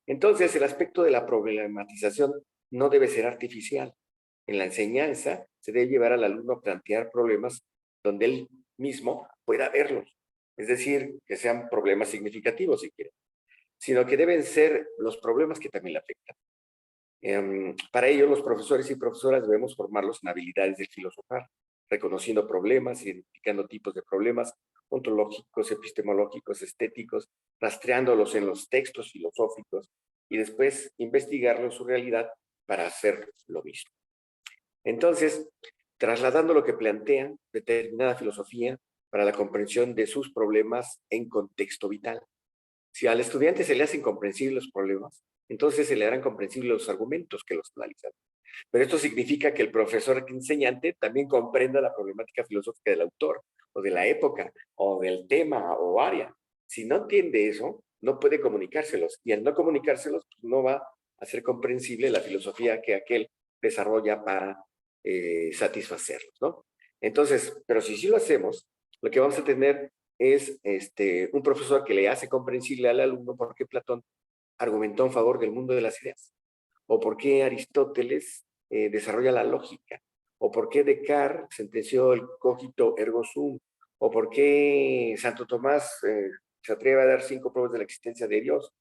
Entonces, el aspecto de la problematización no debe ser artificial. En la enseñanza se debe llevar al alumno a plantear problemas donde él mismo pueda verlos. Es decir, que sean problemas significativos, si quiere, sino que deben ser los problemas que también le afectan. Para ello, los profesores y profesoras debemos formarlos en habilidades del filosofar, reconociendo problemas, identificando tipos de problemas ontológicos, epistemológicos, estéticos, rastreándolos en los textos filosóficos y después investigarlos su realidad para hacer lo mismo. Entonces, trasladando lo que plantean determinada filosofía para la comprensión de sus problemas en contexto vital. Si al estudiante se le hacen comprensibles los problemas, entonces se le harán comprensibles los argumentos que los analizan. Pero esto significa que el profesor enseñante también comprenda la problemática filosófica del autor, o de la época, o del tema, o área. Si no entiende eso, no puede comunicárselos. Y al no comunicárselos, pues no va a ser comprensible la filosofía que aquel desarrolla para satisfacerlos, ¿no? Entonces, pero si sí lo hacemos, lo que vamos a tener es un profesor que le hace comprensible al alumno por qué Platón argumentó en favor del mundo de las ideas, o por qué Aristóteles desarrolla la lógica, o por qué Descartes sentenció el cogito ergo sum, o por qué Santo Tomás se atreve a dar 5 pruebas de la existencia de Dios.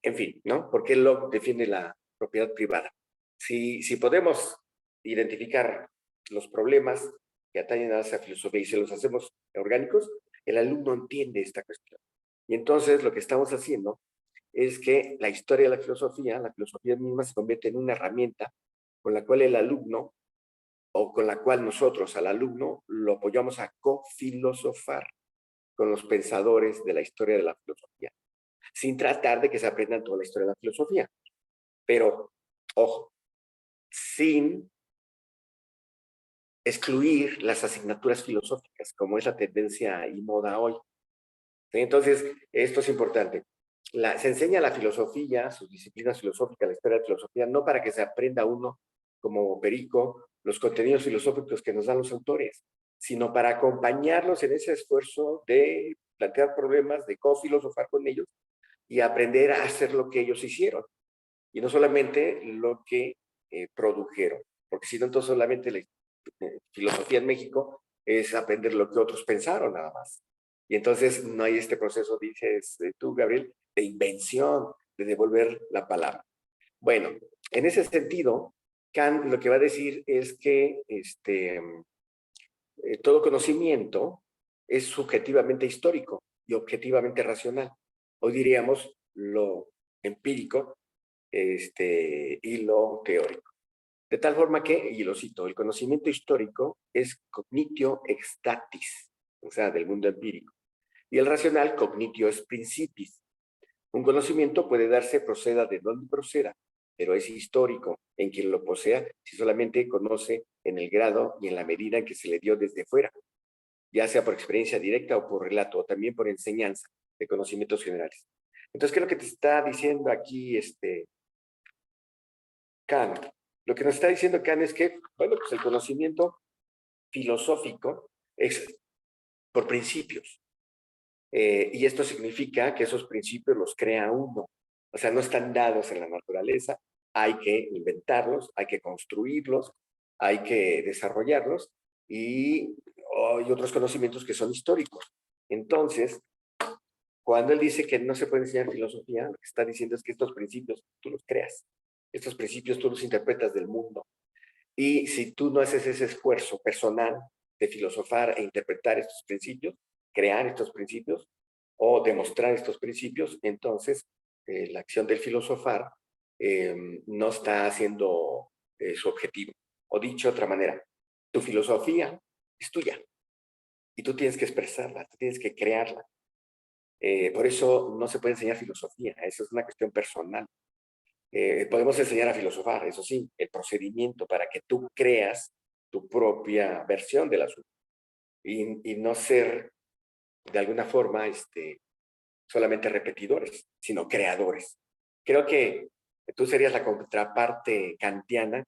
En fin, ¿no? ¿Por qué Locke defiende la propiedad privada? Si podemos identificar los problemas que atañen a esa filosofía y se los hacemos orgánicos, el alumno entiende esta cuestión. Y entonces lo que estamos haciendo es que la historia de la filosofía misma se convierte en una herramienta con la cual el alumno, o con la cual nosotros al alumno lo apoyamos a cofilosofar con los pensadores de la historia de la filosofía, sin tratar de que se aprendan toda la historia de la filosofía. Pero, ojo, sin excluir las asignaturas filosóficas, como es la tendencia y moda hoy. Entonces, esto es importante. Se enseña la filosofía, sus disciplinas filosóficas, la historia de la filosofía, no para que se aprenda uno como perico los contenidos filosóficos que nos dan los autores, sino para acompañarlos en ese esfuerzo de plantear problemas, de cofilosofar con ellos y aprender a hacer lo que ellos hicieron. Y no solamente lo que produjeron, porque si no, entonces solamente la filosofía en México es aprender lo que otros pensaron nada más. Y entonces no hay este proceso, dices tú, Gabriel, de invención, de devolver la palabra. Bueno, en ese sentido, Kant lo que va a decir es que todo conocimiento es subjetivamente histórico y objetivamente racional. Hoy diríamos lo empírico y lo teórico. De tal forma que, y lo cito, el conocimiento histórico es cognitio ex dactis, o sea, del mundo empírico, y el racional cognitio ex principis. Un conocimiento puede darse proceda de donde proceda, pero es histórico en quien lo posea si solamente conoce en el grado y en la medida en que se le dio desde fuera, ya sea por experiencia directa o por relato, o también por enseñanza de conocimientos generales. Entonces, ¿qué es lo que te está diciendo aquí Kant? Lo que nos está diciendo Kant es que, bueno, pues el conocimiento filosófico es por principios. Y esto significa que esos principios los crea uno. O sea, no están dados en la naturaleza, hay que inventarlos, hay que construirlos, hay que desarrollarlos y hay otros conocimientos que son históricos. Entonces, cuando él dice que no se puede enseñar filosofía, lo que está diciendo es que estos principios tú los creas, estos principios tú los interpretas del mundo. Y si tú no haces ese esfuerzo personal de filosofar e interpretar estos principios, crear estos principios o demostrar estos principios, entonces la acción del filosofar no está haciendo su objetivo. O dicho de otra manera, tu filosofía es tuya y tú tienes que expresarla, tú tienes que crearla. Por eso no se puede enseñar filosofía, eso es una cuestión personal. Podemos enseñar a filosofar, eso sí, el procedimiento para que tú creas tu propia versión del asunto y no ser de alguna forma solamente repetidores, sino creadores. Creo que tú serías la contraparte kantiana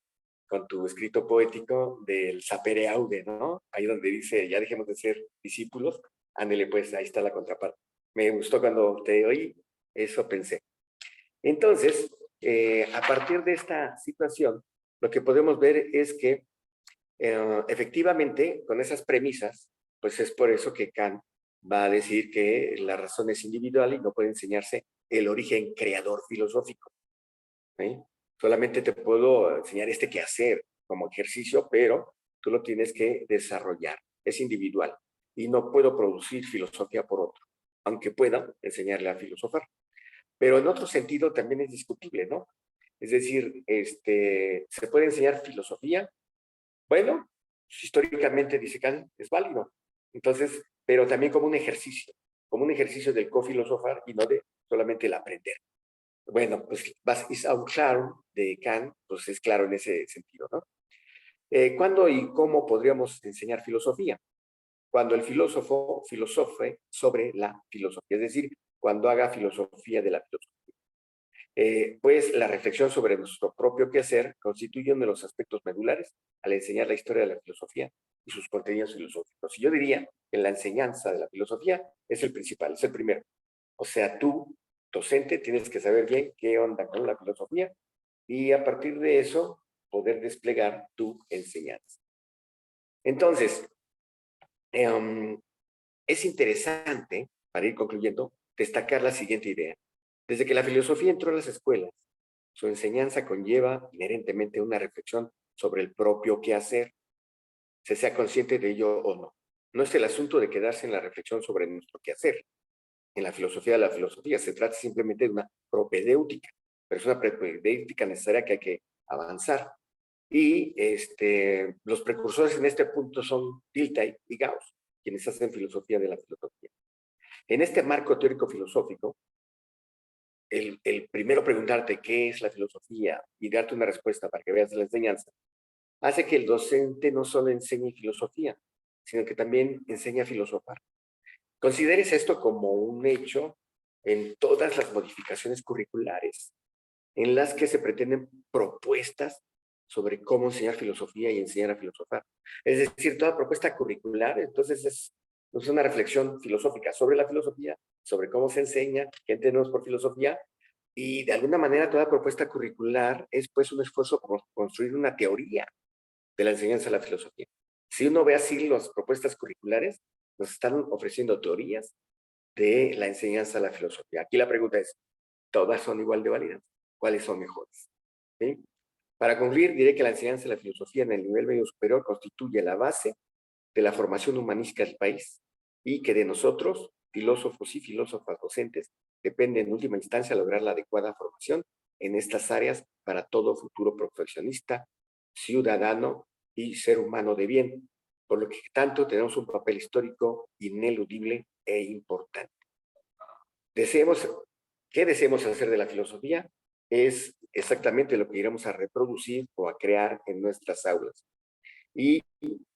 con tu escrito poético del sapere aude, ¿no? Ahí donde dice, ya dejemos de ser discípulos, ándele pues, ahí está la contraparte. Me gustó cuando te oí, eso pensé. Entonces, a partir de esta situación, lo que podemos ver es que efectivamente, con esas premisas, pues es por eso que Kant va a decir que la razón es individual y no puede enseñarse el origen creador filosófico. ¿Sí? Solamente te puedo enseñar este quehacer como ejercicio, pero tú lo tienes que desarrollar. Es individual y no puedo producir filosofía por otro, aunque pueda enseñarle a filosofar. Pero en otro sentido también es discutible, ¿no? Es decir, se puede enseñar filosofía. Bueno, pues, históricamente dice Kant, es válido. Entonces, pero también como un ejercicio del cofilosofar y no de solamente el aprender. Bueno, pues was ist auch klar de Kant, pues es claro en ese sentido, ¿no? ¿Cuándo y cómo podríamos enseñar filosofía? Cuando el filósofo filosofe sobre la filosofía, es decir, cuando haga filosofía de la filosofía. Pues la reflexión sobre nuestro propio quehacer constituye uno de los aspectos medulares al enseñar la historia de la filosofía y sus contenidos filosóficos. Y yo diría que la enseñanza de la filosofía es el principal, es el primero. O sea, tú, docente, tienes que saber bien qué onda con la filosofía y a partir de eso poder desplegar tu enseñanza. Entonces, es interesante, para ir concluyendo, destacar la siguiente idea. Desde que la filosofía entró a las escuelas, su enseñanza conlleva inherentemente una reflexión sobre el propio quehacer, se sea consciente de ello o no. No es el asunto de quedarse en la reflexión sobre nuestro quehacer. En la filosofía de la filosofía se trata simplemente de una propedéutica, pero es una propedéutica necesaria que hay que avanzar. Y los precursores en este punto son Dilthey y Gauss, quienes hacen filosofía de la filosofía. En este marco teórico filosófico, el primero preguntarte qué es la filosofía y darte una respuesta para que veas la enseñanza, hace que el docente no solo enseñe filosofía, sino que también enseña a filosofar. Consideres esto como un hecho en todas las modificaciones curriculares, en las que se pretenden propuestas sobre cómo enseñar filosofía y enseñar a filosofar. Es decir, toda propuesta curricular, entonces es una reflexión filosófica sobre la filosofía, sobre cómo se enseña, qué entendemos por filosofía, y de alguna manera toda propuesta curricular es pues un esfuerzo por construir una teoría de la enseñanza de la filosofía. Si uno ve así las propuestas curriculares, nos están ofreciendo teorías de la enseñanza de la filosofía. Aquí la pregunta es, ¿todas son igual de válidas? ¿Cuáles son mejores? ¿Sí? Para concluir, diré que la enseñanza de la filosofía en el nivel medio superior constituye la base de la formación humanística del país y que de nosotros, filósofos y filósofas docentes, depende en última instancia lograr la adecuada formación en estas áreas para todo futuro profesionista, ciudadano y ser humano de bien, por lo que tanto tenemos un papel histórico ineludible e importante. ¿Qué deseamos hacer de la filosofía? Es exactamente lo que iremos a reproducir o a crear en nuestras aulas. Y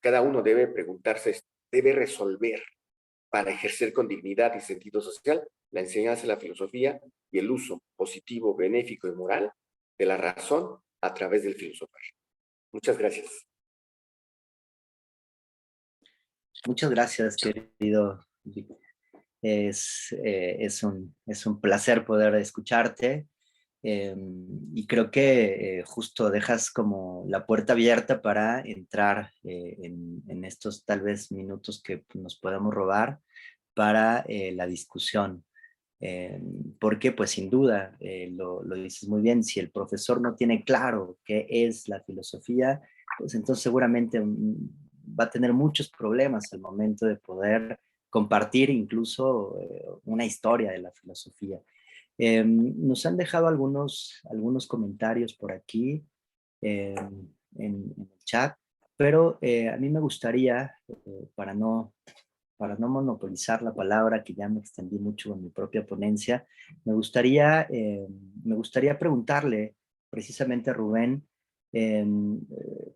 cada uno debe preguntarse, debe resolver para ejercer con dignidad y sentido social la enseñanza de la filosofía y el uso positivo, benéfico y moral de la razón a través del filosofar. Muchas gracias. Muchas gracias, querido. Es un placer poder escucharte Y creo que justo dejas como la puerta abierta para entrar en estos tal vez minutos que nos podemos robar para la discusión. Porque pues sin duda, lo dices muy bien, si el profesor no tiene claro qué es la filosofía, pues entonces seguramente va a tener muchos problemas al momento de poder compartir incluso una historia de la filosofía. Nos han dejado algunos comentarios por aquí en el chat, pero a mí me gustaría, para no monopolizar la palabra, que ya me extendí mucho en mi propia ponencia, me gustaría preguntarle precisamente a Rubén,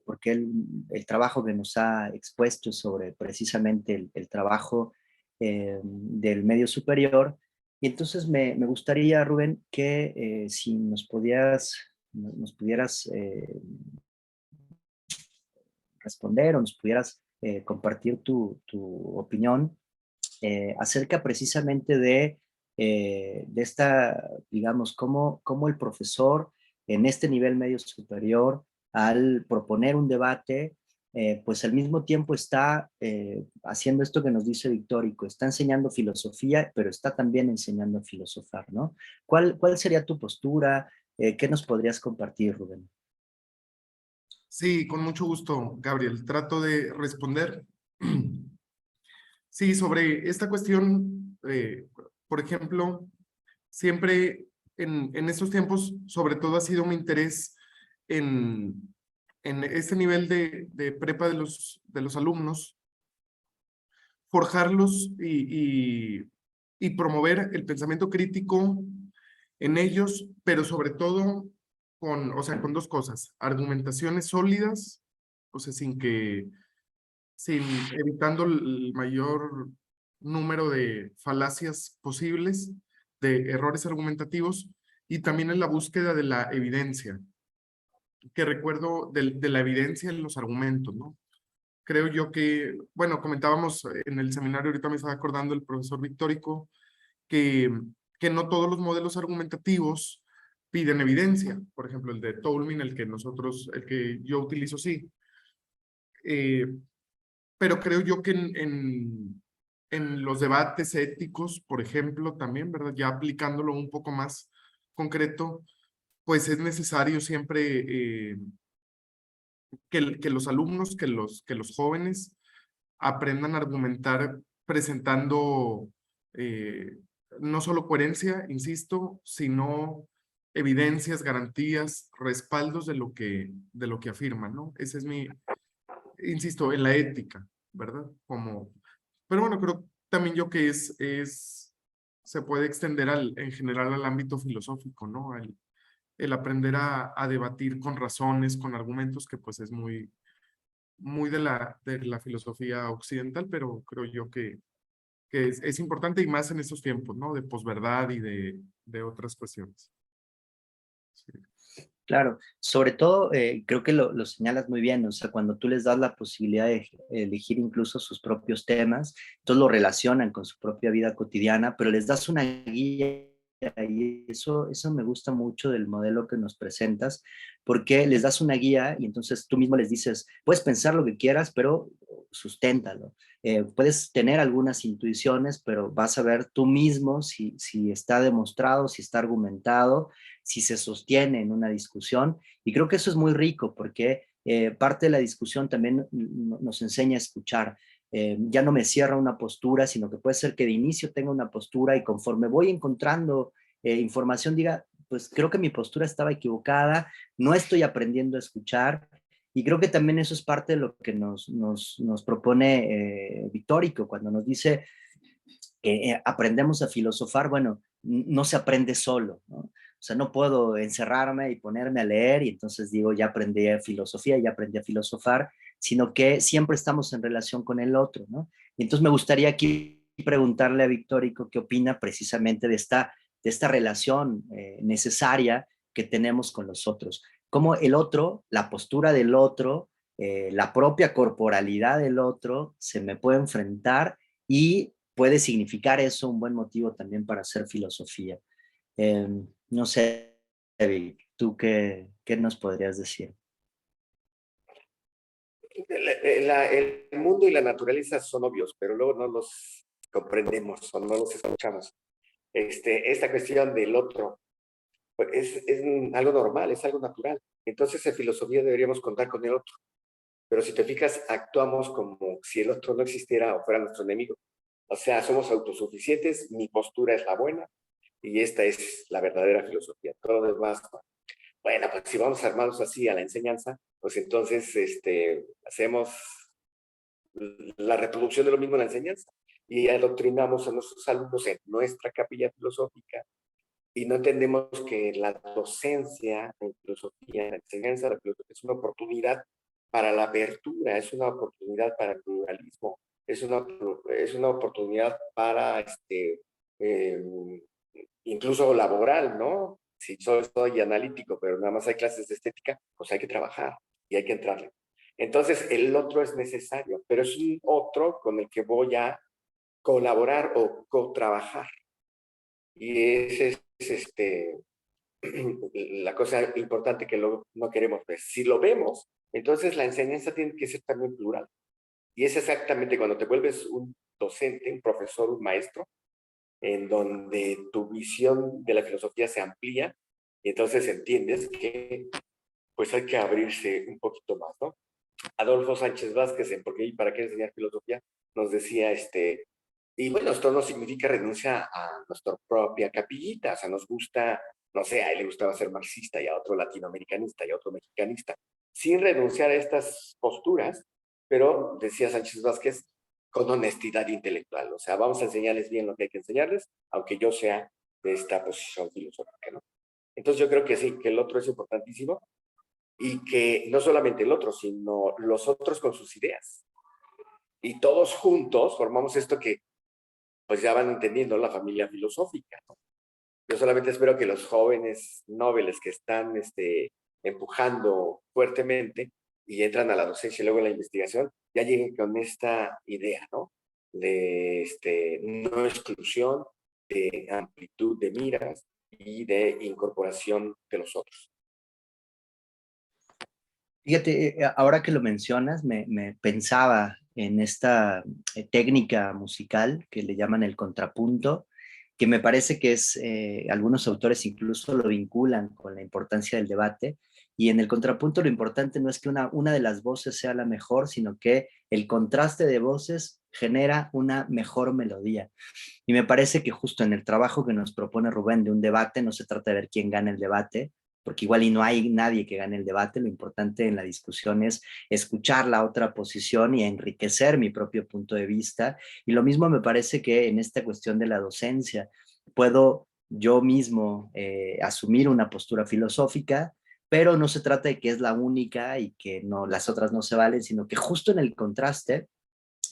porque el trabajo que nos ha expuesto sobre precisamente el trabajo del medio superior, y entonces me gustaría, Rubén, que si nos pudieras responder o nos pudieras compartir tu opinión acerca precisamente de esta, digamos, cómo el profesor en este nivel medio superior, al proponer un debate, pues al mismo tiempo está haciendo esto que nos dice Victórico, está enseñando filosofía, pero está también enseñando a filosofar, ¿no? ¿Cuál sería tu postura? ¿Qué nos podrías compartir, Rubén? Sí, con mucho gusto, Gabriel. Trato de responder. Sí, sobre esta cuestión, por ejemplo, siempre en estos tiempos, sobre todo ha sido mi interés en este nivel de prepa de los alumnos, forjarlos y promover el pensamiento crítico en ellos, pero sobre todo o sea, con dos cosas: argumentaciones sólidas, o sea, evitando el mayor número de falacias posibles, de errores argumentativos, y también en la búsqueda de la evidencia, que recuerdo de la evidencia en los argumentos, ¿no? Creo yo que, bueno, comentábamos en el seminario, ahorita me estaba acordando el profesor Victórico, que, que no todos los modelos argumentativos piden evidencia. Por ejemplo, el de Tolmin, el que yo utilizo, sí. Pero creo yo que en los debates éticos, por ejemplo, también, ¿verdad? Ya aplicándolo un poco más concreto, pues es necesario siempre que los alumnos, que los jóvenes aprendan a argumentar presentando eh, no solo coherencia, insisto, sino evidencias, garantías, respaldos de lo que afirman, ¿no? Ese es insisto, en la ética, ¿verdad? Pero bueno, creo también yo que se puede extender en general al ámbito filosófico, ¿no? El aprender a debatir con razones, con argumentos, que pues es muy de la filosofía occidental, pero creo yo que es importante, y más en estos tiempos, ¿no? De posverdad y de otras cuestiones. Sí. Claro, sobre todo creo que lo señalas muy bien, o sea, cuando tú les das la posibilidad de elegir incluso sus propios temas, entonces lo relacionan con su propia vida cotidiana, pero les das una guía y eso me gusta mucho del modelo que nos presentas, porque les das una guía y entonces tú mismo les dices, puedes pensar lo que quieras, pero susténtalo. Puedes tener algunas intuiciones, pero vas a ver tú mismo si está demostrado, si está argumentado, si se sostiene en una discusión. Y creo que eso es muy rico porque parte de la discusión también nos enseña a escuchar. Ya no me cierra una postura, sino que puede ser que de inicio tenga una postura y conforme voy encontrando información diga, pues creo que mi postura estaba equivocada, no estoy aprendiendo a escuchar. Y creo que también eso es parte de lo que nos propone Victórico, cuando nos dice que aprendemos a filosofar. Bueno, no se aprende solo, ¿no? O sea, no puedo encerrarme y ponerme a leer y entonces digo, ya aprendí a filosofía, ya aprendí a filosofar, sino que siempre estamos en relación con el otro, ¿no? Y entonces me gustaría aquí preguntarle a Victórico qué opina precisamente de esta relación necesaria que tenemos con los otros. Cómo el otro, la postura del otro, la propia corporalidad del otro se me puede enfrentar y puede significar eso un buen motivo también para hacer filosofía. No sé, Vic, ¿tú qué nos podrías decir? El mundo y la naturaleza son obvios, pero luego no los comprendemos o no los escuchamos. Esta cuestión del otro pues, es algo normal, es algo natural. Entonces, en filosofía deberíamos contar con el otro. Pero si te fijas, actuamos como si el otro no existiera o fuera nuestro enemigo. O sea, somos autosuficientes, mi postura es la buena y esta es la verdadera filosofía. Todo lo demás, bueno, pues si vamos armados así a la enseñanza, pues entonces hacemos la reproducción de lo mismo en la enseñanza y adoctrinamos a nuestros alumnos en nuestra capilla filosófica y no entendemos que la docencia en filosofía, la enseñanza de la filosofía es una oportunidad para la apertura, es una oportunidad para el pluralismo, es una oportunidad para eh, incluso laboral, ¿no? Si soy analítico, pero nada más hay clases de estética, pues hay que trabajar y hay que entrarle. Entonces, el otro es necesario, pero es un otro con el que voy a colaborar o co-trabajar. Y ese es la cosa importante que no queremos ver. Si lo vemos, entonces la enseñanza tiene que ser también plural. Y es exactamente cuando te vuelves un docente, un profesor, un maestro, en donde tu visión de la filosofía se amplía y entonces entiendes que pues hay que abrirse un poquito más, ¿no? Adolfo Sánchez Vázquez, en ¿Por qué y para qué enseñar filosofía?, nos decía, y bueno, esto no significa renuncia a nuestra propia capillita, o sea, nos gusta, no sé, a él le gustaba ser marxista y a otro latinoamericanista y a otro mexicanista, sin renunciar a estas posturas, pero decía Sánchez Vázquez, con honestidad intelectual, o sea, vamos a enseñarles bien lo que hay que enseñarles, aunque yo sea de esta posición filosófica, ¿no? Entonces yo creo que sí, que el otro es importantísimo y que no solamente el otro, sino los otros con sus ideas. Y todos juntos formamos esto que pues ya van entendiendo la familia filosófica, ¿no? Yo solamente espero que los jóvenes nobles que están empujando fuertemente y entran a la docencia y luego a la investigación, ya lleguen con esta idea, ¿no? De no exclusión, de amplitud de miras y de incorporación de los otros. Fíjate, ahora que lo mencionas, me pensaba en esta técnica musical que le llaman el contrapunto, que me parece que es, algunos autores incluso lo vinculan con la importancia del debate, y en el contrapunto lo importante no es que una de las voces sea la mejor, sino que el contraste de voces genera una mejor melodía. Y me parece que justo en el trabajo que nos propone Rubén de un debate, no se trata de ver quién gana el debate, porque igual y no hay nadie que gane el debate, lo importante en la discusión es escuchar la otra posición y enriquecer mi propio punto de vista. Y lo mismo me parece que en esta cuestión de la docencia, puedo yo mismo asumir una postura filosófica, pero no se trata de que es la única y que no, las otras no se valen, sino que justo en el contraste,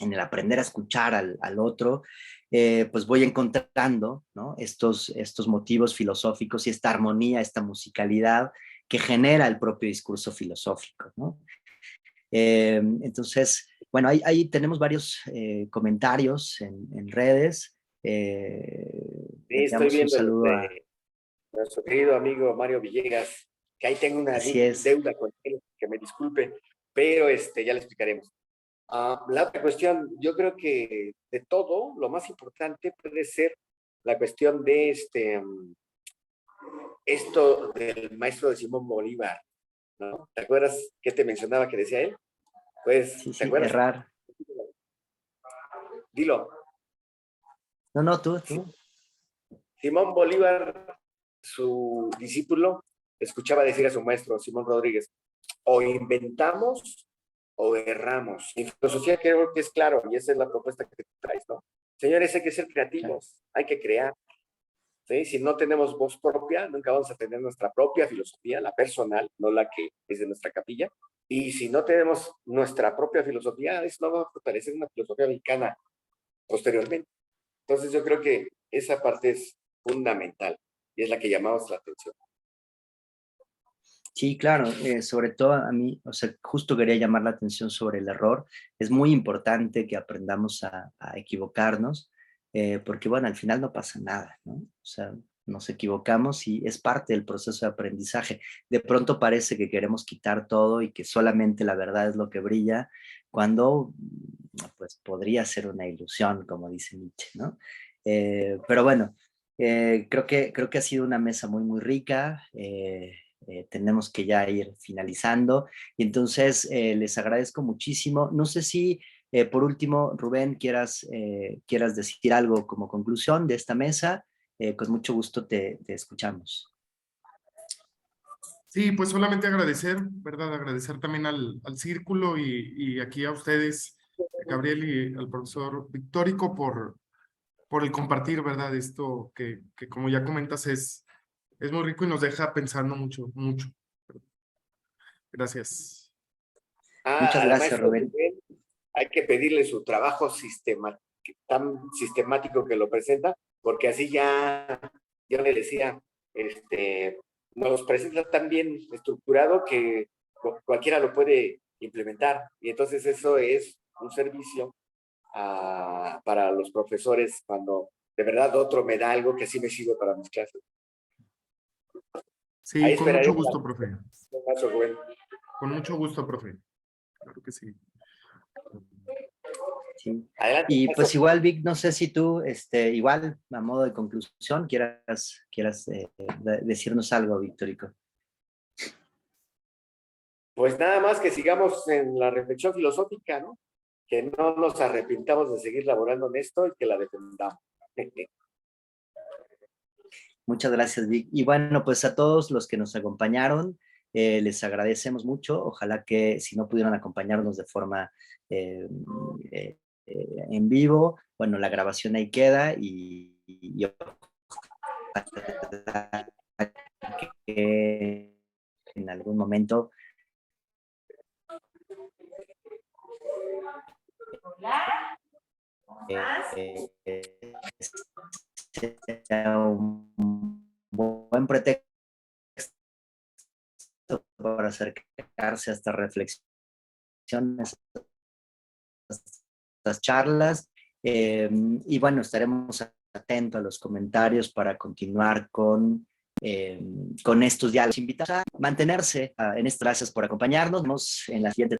en el aprender a escuchar al otro, pues voy encontrando, ¿no?, estos motivos filosóficos y esta armonía, esta musicalidad que genera el propio discurso filosófico, ¿no? Entonces, bueno, ahí tenemos varios comentarios en redes. Sí, estoy Enviamos un viendo saludo a... nuestro querido amigo Mario Villegas, que ahí tengo una Así es. deuda con él, que me disculpe, pero ya le explicaremos. La otra cuestión, yo creo que de todo, lo más importante puede ser la cuestión de esto del maestro de Simón Bolívar, ¿no? ¿Te acuerdas qué te mencionaba que decía él? Pues, Sí, ¿te sí, acuerdas? errar. Dilo. No, no, tú. Simón Bolívar, su discípulo, escuchaba decir a su maestro, Simón Rodríguez, o inventamos o erramos. En filosofía creo que es claro, y esa es la propuesta que traes, ¿no? Señores, hay que ser creativos, hay que crear, ¿sí? Si no tenemos voz propia, nunca vamos a tener nuestra propia filosofía, la personal, no la que es de nuestra capilla. Y si no tenemos nuestra propia filosofía, eso no va a fortalecer una filosofía mexicana posteriormente. Entonces yo creo que esa parte es fundamental y es la que llamamos la atención. Sí, claro, sobre todo a mí, o sea, justo quería llamar la atención sobre el error. Es muy importante que aprendamos a equivocarnos, porque bueno, al final no pasa nada, ¿no? O sea, nos equivocamos y es parte del proceso de aprendizaje. De pronto parece que queremos quitar todo y que solamente la verdad es lo que brilla, cuando pues podría ser una ilusión, como dice Nietzsche, ¿no? Pero bueno, creo que ha sido una mesa muy, muy rica. Tenemos que ya ir finalizando. Y entonces les agradezco muchísimo. No sé si por último, Rubén, quieras decir algo como conclusión de esta mesa. Con mucho gusto te escuchamos. Sí, pues solamente agradecer, ¿verdad? Agradecer también al círculo y aquí a ustedes, Gabriel, y al profesor Victórico por el compartir, ¿verdad? Esto que como ya comentas es muy rico y nos deja pensando mucho, mucho. Gracias. Muchas Al gracias, maestro Rubén. Rubén hay que pedirle su trabajo tan sistemático que lo presenta, porque así ya, yo le decía, nos presenta tan bien estructurado que cualquiera lo puede implementar. Y entonces eso es un servicio para los profesores cuando de verdad otro me da algo que sí me sirve para mis clases. Ahí Sí, con esperaré mucho la gusto, profe. maestro Rubén. Con mucho gusto, profe. Claro que sí. Sí. Adelante, Y maestro. pues igual, Vic, no sé si tú, igual, a modo de conclusión, quieras decirnos algo, Victórico. Pues nada más que sigamos en la reflexión filosófica, ¿no? Que no nos arrepintamos de seguir laborando en esto y que la defendamos. Muchas gracias, Vic. Y bueno, pues a todos los que nos acompañaron, les agradecemos mucho. Ojalá que si no pudieron acompañarnos de forma en vivo, bueno, la grabación ahí queda y ojalá que en algún momento sea un buen pretexto para acercarse a estas reflexiones, a estas charlas. Y bueno, estaremos atentos a los comentarios para continuar con estos diálogos. Invitamos a mantenerse en estas. Gracias por acompañarnos. Nos vemos en la siguiente.